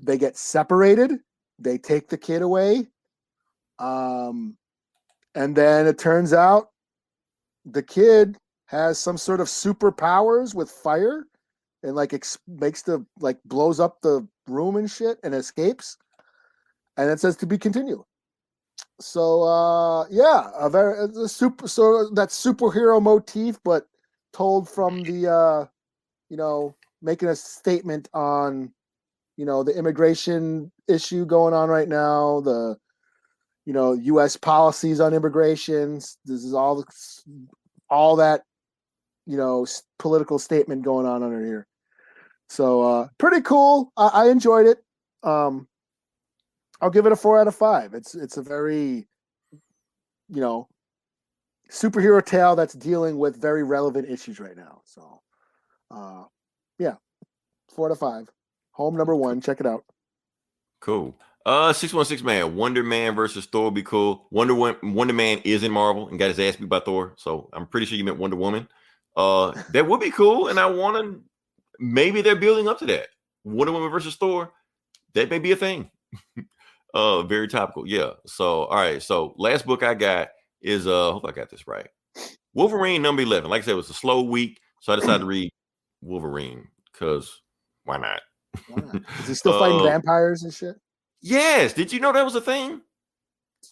They get separated. They take the kid away. And then it turns out the kid has some sort of superpowers with fire, and blows up the room and shit and escapes. And it says to be continued. So that superhero motif, but told from the making a statement on the immigration issue going on right now, the U.S. policies on immigration. This is all that political statement going on under here. So pretty cool. I enjoyed it. I'll give it a 4 out of 5. It's a very superhero tale that's dealing with very relevant issues right now. So 4 out of 5. Home #1. Check it out. Cool. 616 man, Wonder Man versus Thor would be cool. Wonder Man is in Marvel and got his ass beat by Thor, so I'm pretty sure you meant Wonder Woman. That would be cool, and I want to. Maybe they're building up to that. Wonder Woman versus Thor, that may be a thing. Very topical, yeah. So, all right. So, last book I got is hope I got this right. Wolverine #11. Like I said, it was a slow week, so I decided to read Wolverine because why not? Is he still fighting vampires and shit? Yes. Did you know that was a thing?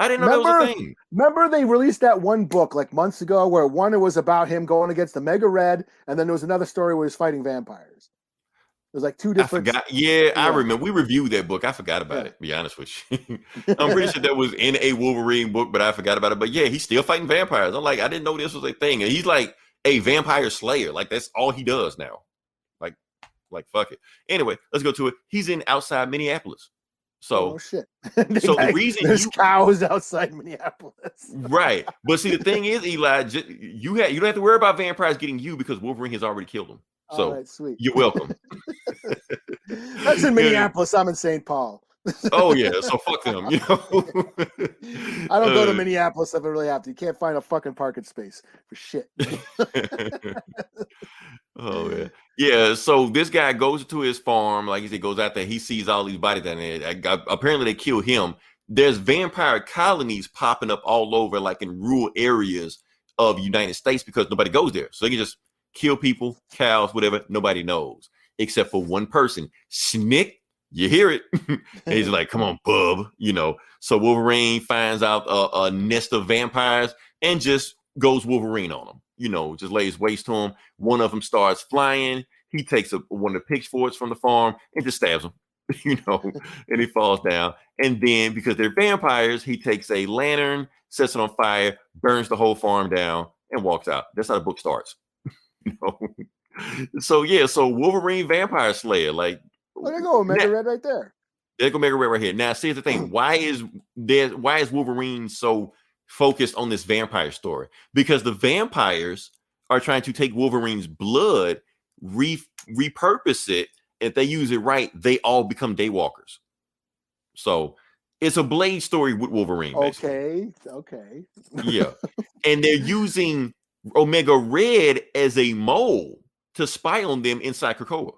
I didn't know that was a thing. Remember they released that one book like months ago where one was about him going against the Mega Red, and then there was another story where he was fighting vampires. It was like two different. I forgot. Yeah, I remember. We reviewed that book. I forgot about it, to be honest with you. I'm pretty sure that was in a Wolverine book, but I forgot about it. But yeah, he's still fighting vampires. I'm like, I didn't know this was a thing. And he's like a vampire slayer. Like, that's all he does now. Like fuck it. Anyway, let's go to it. He's in outside Minneapolis. So, shit. So the reason there's cows outside Minneapolis. Right. But see, the thing is, Eli, you don't have to worry about vampires getting you because Wolverine has already killed them. So all right, sweet. You're welcome. That's in Minneapolis. I'm in St. Paul. Oh yeah, so fuck them. I don't go to Minneapolis if I really have to. You can't find a fucking parking space for shit. Oh yeah, yeah. So this guy goes to his farm, like he said, goes out there. He sees all these bodies down there. Apparently, they kill him. There's vampire colonies popping up all over, like in rural areas of United States, because nobody goes there, so they can just kill people, cows, whatever. Nobody knows. except for one person. Snick, you hear it. And he's like, come on, bub, So Wolverine finds out a nest of vampires and just goes Wolverine on them, just lays waste to him. One of them starts flying. He takes one of the pitchforks from the farm and just stabs him, and he falls down. And then because they're vampires, he takes a lantern, sets it on fire, burns the whole farm down, and walks out. That's how the book starts. So Wolverine Vampire Slayer, like, there you go, Omega Red right there. There go Omega Red right here. Now, see the thing. Why is Wolverine so focused on this vampire story? Because the vampires are trying to take Wolverine's blood, repurpose it. If they use it right, they all become Daywalkers. So it's a Blade story with Wolverine. Basically. Okay. Yeah. And they're using Omega Red as a mole to spy on them inside Krakoa.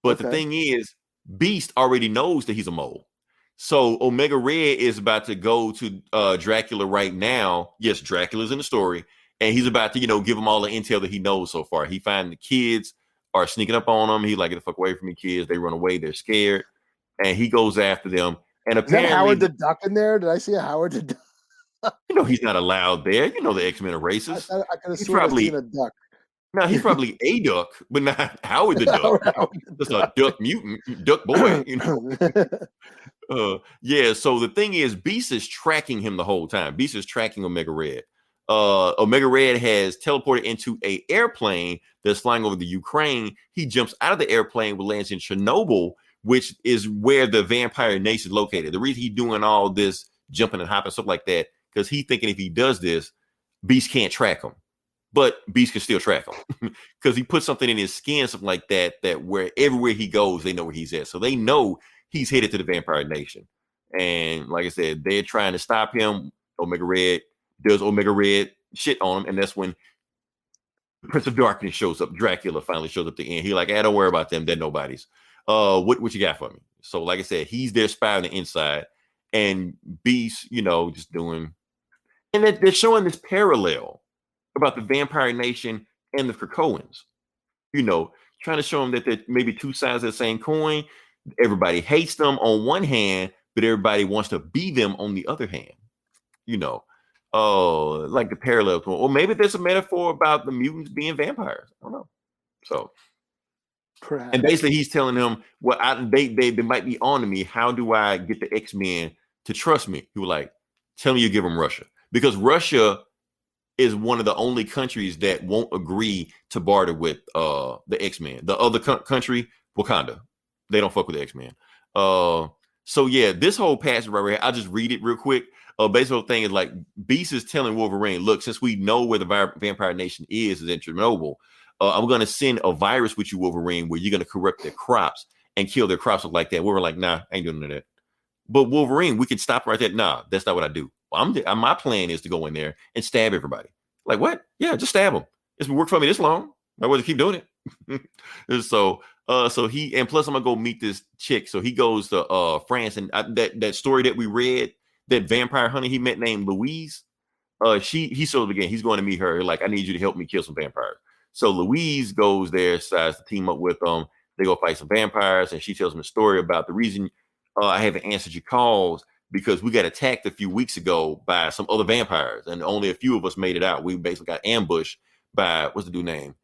But the thing is, Beast already knows that he's a mole. So Omega Red is about to go to Dracula right now. Yes, Dracula's in the story. And he's about to, give him all the intel that he knows so far. He finds the kids are sneaking up on him. He's like, get the fuck away from me, kids. They run away. They're scared. And he goes after them. And apparently, is that Howard the Duck in there? Did I see a Howard the Duck? He's not allowed there. The X-Men are racist. I could have seen a duck. No, he's probably a duck, but not Howard the Duck. Just a duck mutant, duck boy. So the thing is, Beast is tracking him the whole time. Beast is tracking Omega Red. Omega Red has teleported into an airplane that's flying over the Ukraine. He jumps out of the airplane, lands in Chernobyl, which is where the vampire nation is located. The reason he's doing all this jumping and hopping, stuff like that, because he's thinking if he does this, Beast can't track him. But Beast can still track him because he put something in his skin, something like that where everywhere he goes, they know where he's at. So they know he's headed to the Vampire Nation. And like I said, they're trying to stop him. Omega Red does Omega Red shit on him. And that's when the Prince of Darkness shows up. Dracula finally shows up at the end. He's like, don't worry about them. They're nobody's. What you got for me? So like I said, he's their spy on the inside. And Beast, just doing. And they're showing this parallel about the Vampire Nation and the Krakoans, trying to show them that they're maybe two sides of the same coin. Everybody hates them on one hand, but everybody wants to be them on the other hand, like the parallel. Or maybe there's a metaphor about the mutants being vampires. I don't know. So, perhaps. And basically he's telling them, well, they might be on to me. How do I get the X-Men to trust me? He was like, tell me you give them Russia. Because Russia is one of the only countries that won't agree to barter with the X-Men. The other country, Wakanda, they don't fuck with the X-Men. So yeah, this whole passage right here, I'll just read it real quick. Basically, the thing is like Beast is telling Wolverine, look, since we know where the Vampire Nation is in Chernobyl, I'm going to send a virus with you, Wolverine, where you're going to corrupt their crops and kill their crops like that. We're like, nah, I ain't doing that. But Wolverine, we can stop right there. Nah, that's not what I do. My plan is to go in there and stab everybody. Like, what? Yeah, just stab them. It's been working for me this long. I want to keep doing it. So he, and plus I'm gonna go meet this chick. So he goes to France, and that story that we read, that vampire hunter he met named Louise. He shows up again. He's going to meet her. Like, I need you to help me kill some vampires. So Louise goes there, decides to team up with them. They go fight some vampires, and she tells him a story about the reason I haven't answered your calls. Because we got attacked a few weeks ago by some other vampires, and only a few of us made it out. We basically got ambushed by, what's the dude name?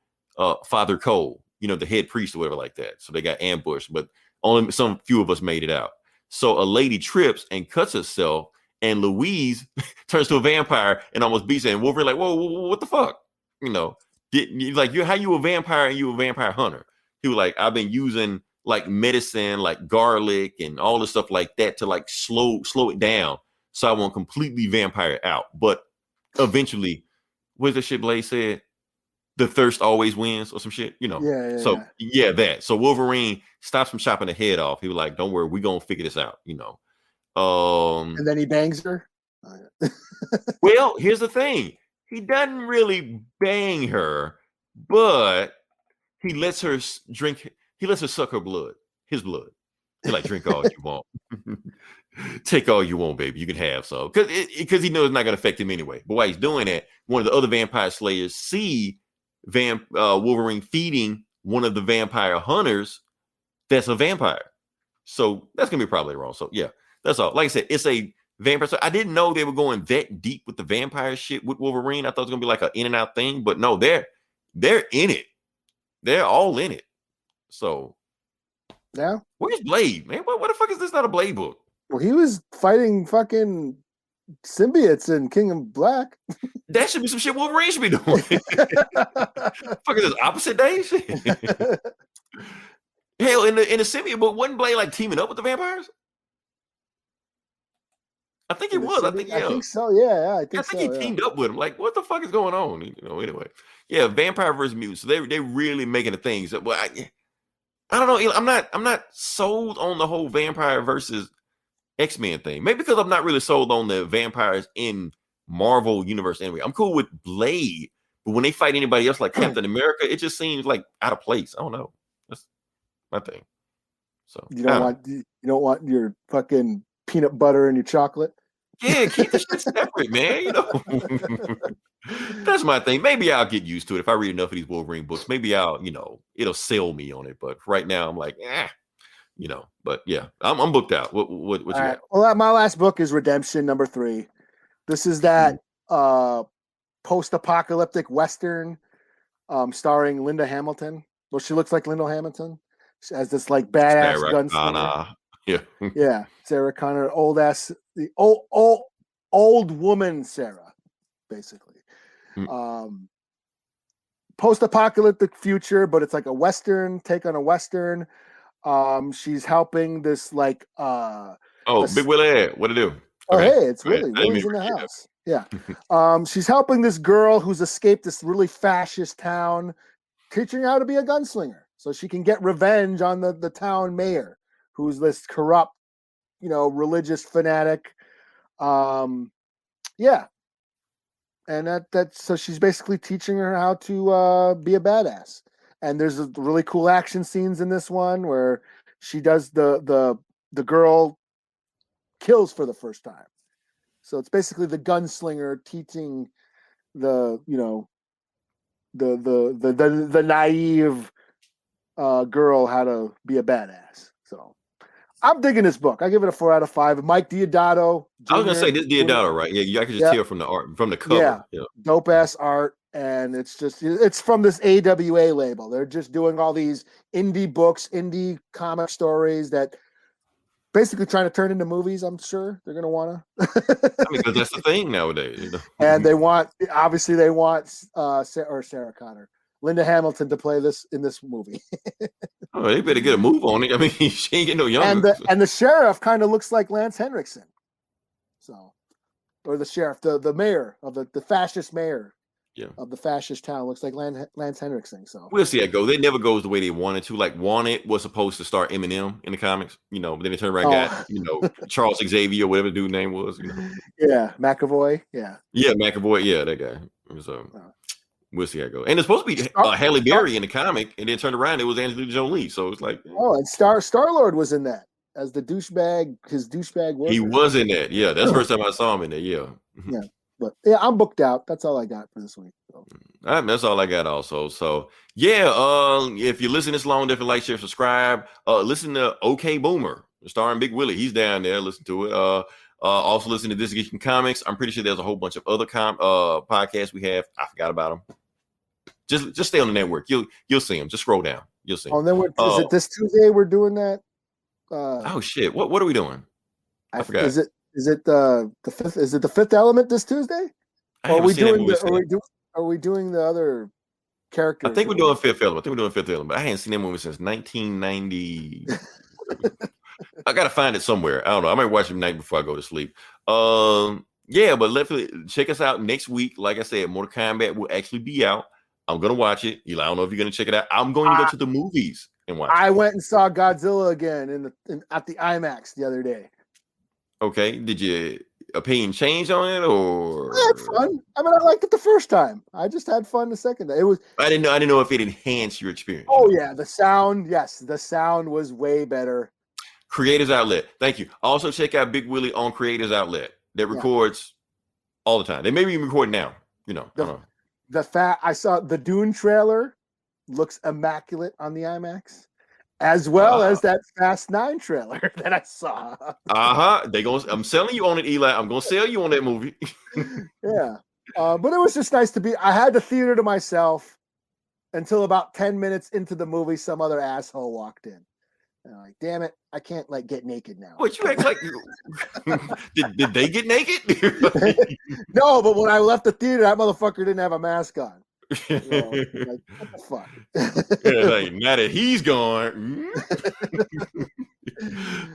Father Cole, the head priest or whatever like that. So they got ambushed, but only some few of us made it out. So a lady trips and cuts herself, and Louise turns to a vampire and almost beats her. And Wolverine like, whoa, what the fuck? How you a vampire and you a vampire hunter? He was like, I've been using like medicine, like garlic and all the stuff like that to like slow it down so I won't completely vampire out. But eventually, what's the shit Blade said? The thirst always wins or some shit, Yeah. So that. So Wolverine stops him chopping the head off. He was like, don't worry, we're gonna figure this out, And then he bangs her. Well, here's the thing. He doesn't really bang her, but he lets her drink. He lets her suck her blood, his blood. He's like, drink all you want. Take all you want, baby. You can have some. Because he knows it's not going to affect him anyway. But while he's doing that, one of the other vampire slayers see Wolverine feeding one of the vampire hunters that's a vampire. So that's gonna be probably wrong. So yeah, that's all. Like I said, it's a vampire. So I didn't know they were going that deep with the vampire shit with Wolverine. I thought it was gonna be like an in and out thing, but no, they're in it. They're all in it. So yeah. Where's Blade, man? What the fuck is this? Not a Blade book? Well, he was fighting fucking symbiotes in King of Black. That should be some shit Wolverine should be doing. Fuck is this opposite day shit? Hell, in the symbiote book, wasn't Blade like teaming up with the vampires? I think it was. I think so. Yeah, I think he teamed up with him. Like, what the fuck is going on? Anyway. Yeah, vampire versus mutants. So they really making a thing. So, well, I don't know. I'm not sold on the whole vampire versus X-Men thing. Maybe because I'm not really sold on the vampires in Marvel Universe anyway. I'm cool with Blade, but when they fight anybody else like Captain America, it just seems like out of place. I don't know. That's my thing. So you don't want your fucking peanut butter and your chocolate. Yeah, keep the shit separate, man. That's my thing. Maybe I'll get used to it if I read enough of these Wolverine books. Maybe I'll, it'll sell me on it. But right now, I'm like, But yeah, I'm booked out. What you got? Right. Well, my last book is Redemption #3. This is that post-apocalyptic Western starring Linda Hamilton. Well, she looks like Linda Hamilton. She has this like badass gunslinger. Yeah, Sarah Connor, the old woman Sarah, basically. Post-apocalyptic future, but it's like a Western take on a Western. She's helping this like Big Willie, what to do? Oh, okay. Hey, it's Willie. Willie's in the house. Yeah. She's helping this girl who's escaped this really fascist town, teaching her how to be a gunslinger so she can get revenge on the town mayor, who's this corrupt, religious fanatic. Yeah. And that's so she's basically teaching her how to be a badass. And there's really cool action scenes in this one where she does the girl kills for the first time. So it's basically the gunslinger teaching the naive girl how to be a badass. So I'm digging this book. I give it a 4 out of 5. Mike Deodato. I was gonna say this Deodato, right? Yeah, I can just tell from the art, from the cover. Yeah. Dope ass art, and it's from this AWA label. They're just doing all these indie books, indie comic stories that basically trying to turn into movies. I'm sure they're gonna want to. Because that's the thing nowadays. And they want Sarah Connor, Linda Hamilton to play in this movie. Oh, they better get a move on it. I mean, she ain't getting no younger. And the sheriff kind of looks like Lance Henriksen. So, or the sheriff, the mayor of the fascist mayor. Yeah. Of the fascist town looks like Lance Henriksen. So we'll see how it goes. It never goes the way they wanted to. Like Wanted was supposed to start Eminem in the comics, but then they turned around and got, Charles Xavier, whatever the dude's name was. Yeah, McAvoy. Yeah. Yeah, McAvoy. Yeah, that guy. So we'll see how it goes. And it's supposed to be Halle Berry in the comic, and then turned around it was Angelina Jolie. So it's like, and Star-Lord was in that as the douchebag. His douchebag worker. He was in that. Yeah, that's the first time I saw him in there. Yeah. Yeah. But yeah, I'm booked out. That's all I got for this week. So. All right, that's all I got also. So yeah, if you listen this long, definitely like, share, subscribe. Listen to OK Boomer, starring Big Willie. He's down there. Listen to it. Also listen to This Geek in Comics. I'm pretty sure there's a whole bunch of other podcasts we have. I forgot about them. Just stay on the network. You'll see them. Just scroll down. You'll see them. Oh, then is it this Tuesday we're doing that? Oh shit! What are we doing? I forgot. Is it the fifth? Is it the Fifth Element this Tuesday? Or are we doing the other characters? I think we're doing Fifth Element. I hadn't seen that movie since 1990. I gotta find it somewhere. I don't know. I might watch it tonight before I go to sleep. Yeah, but check us out next week. Like I said, Mortal Kombat will actually be out. I'm gonna watch it. Eli, I don't know if you're gonna check it out. I'm going to go to the movies and watch. I went and saw Godzilla again at the IMAX the other day. Okay, did your opinion change on it, or? I had fun. I mean, I liked it the first time. I just had fun the second day. I didn't know if it enhanced your experience. Oh yeah, the sound. Yes, the sound was way better. Creators Outlet. Thank you. Also check out Big Willie on Creators Outlet. That records all the time. They may be recording now. I saw the Dune trailer looks immaculate on the IMAX, as well as that Fast 9 trailer that I saw. I'm selling you on it, Eli. I'm gonna sell you on that movie. Yeah. But it was just nice to be. I had the theater to myself until about 10 minutes into the movie. Some other asshole walked in. And I'm like, damn it, I can't like get naked now. What you act like? did they get naked? No, but when I left the theater, that motherfucker didn't have a mask on. So, like, what the fuck? Like, now that he's gone.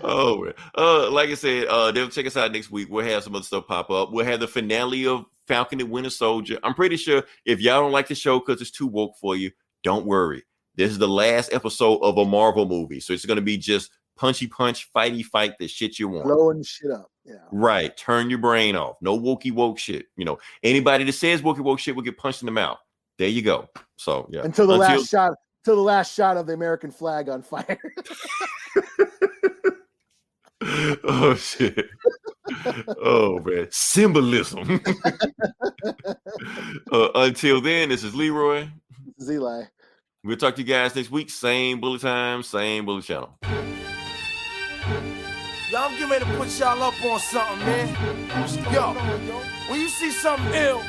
Like I said, they'll check us out next week. We'll have some other stuff pop up. We'll have the finale of Falcon and Winter Soldier. I'm pretty sure if y'all don't like the show because it's too woke for you, don't worry. This is the last episode of a Marvel movie. So it's going to be just punchy punch, fighty fight, the shit you want. Blowing shit up. Yeah. Right. Turn your brain off. No wokey woke shit. You know, anybody that says wokey woke shit will get punched in the mouth. There you go. So yeah. Until the last shot of the American flag on fire. Oh shit. Oh man. Symbolism. Until then, this is Leroy. This is Eli. We'll talk to you guys next week. Same bullet time, same bullet channel. Yo, I'm getting ready to put y'all up on something, man. Yo, when you see something ill,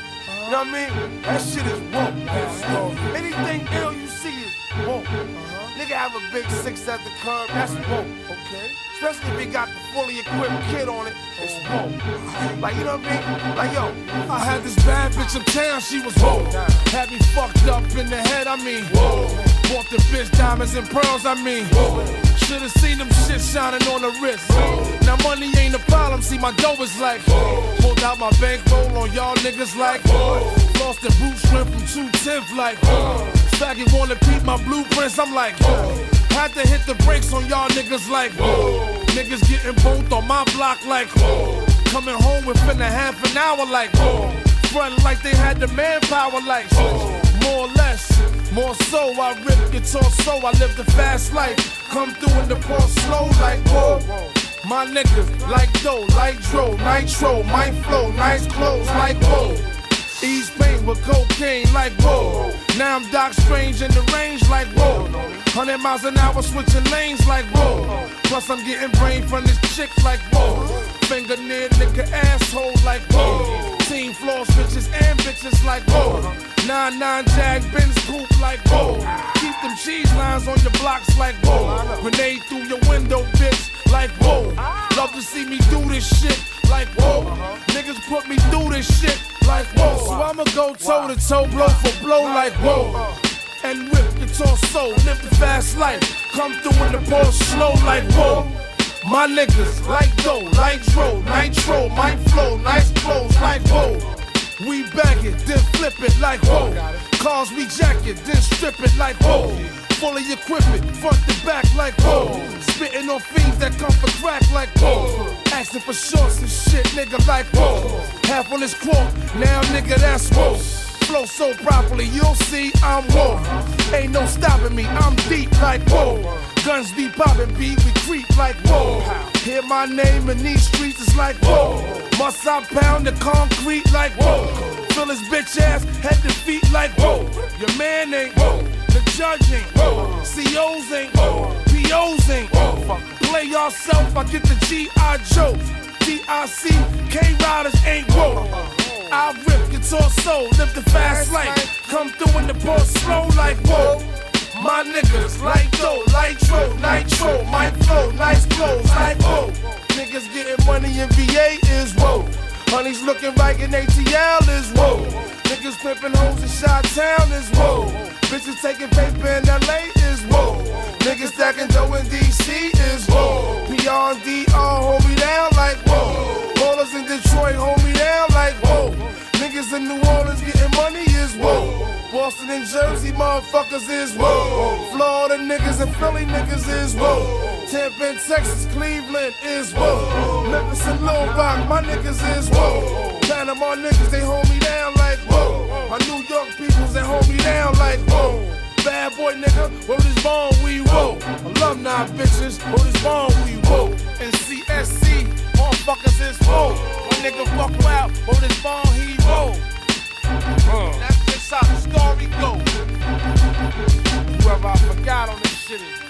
you know what I mean? That shit is woke. Anything ill you see is woke. Nigga have a big 6 at the curb, that's woke. Okay. Especially if he got the fully equipped kid on it, it's woke. Like, you know what I mean? Like, yo, I had this bad bitch uptown, she was woke. Had me fucked up in the head, I mean, whoa. Bought the bitch diamonds and pearls, I mean, whoa. Should've seen them shit shining on the wrist. Now money ain't a problem, see my dough is like, pulled out my bankroll on y'all niggas like, lost the boot shrimp from 210 like, faggot wanna peep my blueprints, I'm like, had to hit the brakes on y'all niggas like, niggas getting both on my block like, coming home within a half an hour like, front like they had the manpower like, more or less, more so, I rip guitar so I live the fast life, come through in the poor slow like, whoa. My niggas like dough, like dro, nitro, my flow, nice clothes like, whoa. Ease pain with cocaine like, whoa. Now I'm Doc Strange in the range like, whoa. 100 miles an hour switching lanes like, whoa. Plus I'm getting brain from this chick like, whoa. Finger near nigga asshole like, whoa. Team floor switches and bitches like, whoa. 9-9 Jag Benz coupe like, whoa. Keep them cheese lines on your blocks like, whoa. Grenade through your window, bitch, like, whoa. Love to see me do this shit like, whoa. Niggas put me through this shit like, whoa. So I'ma go toe to toe, blow for blow like, whoa. And whip your torso, live the fast life. Come through in the ball slow like, whoa. My niggas like dough, like dro, nitro, my flow, nice clothes like, whoa. We bag it, then flip it like, whoa. Cars we jack it, then strip it like, whoa. Fully equipment, front to back like, whoa. Spitting on fiends that come for crack like, whoa. Asking for shorts and shit, nigga like, whoa. Half on this quote, now nigga that's whoa. Flow so properly, you'll see I'm whoa. Ain't no stopping me, I'm deep like, whoa. Guns be popping, beat, we creep like, whoa. Hear my name in these streets, it's like, whoa. Must I pound the concrete like, whoa. Fill his bitch ass, head to feet like, whoa. Your man ain't, whoa. The judge ain't, whoa. COs ain't, whoa. POs ain't, whoa. Play yourself, I get the G.I. Joe. DIC, K-Riders ain't, whoa. I rip your torso, live the fast life. Come through in the ball slow like, whoa. My niggas like dough, like dro, nitro, my flow, nice clothes like, whoa. Niggas getting money in VA is, whoa. Honey's looking right in ATL is, whoa. Niggas flipping hoes in Chi-Town is, whoa. Bitches taking paper in LA is, whoa. Niggas stacking dough in DC is, whoa. PR and DR hold me down like, whoa. Ballers in Detroit hold me down like, whoa. Niggas in New Orleans getting money is, whoa. Boston and Jersey motherfuckers is, whoa. Florida niggas and Philly niggas is, whoa. Tampa and Texas, Cleveland is, whoa. Memphis and Little Rock, my niggas is, whoa. Panama niggas, they hold me down like, whoa. My New York peoples, they hold me down like, whoa. Bad boy nigga, word is born, we whoa. Alumni bitches, word is born, we whoa. And CSC, motherfuckers is whoa. My nigga fuck out, word is born, he whoa. That's just how the story goes. shit is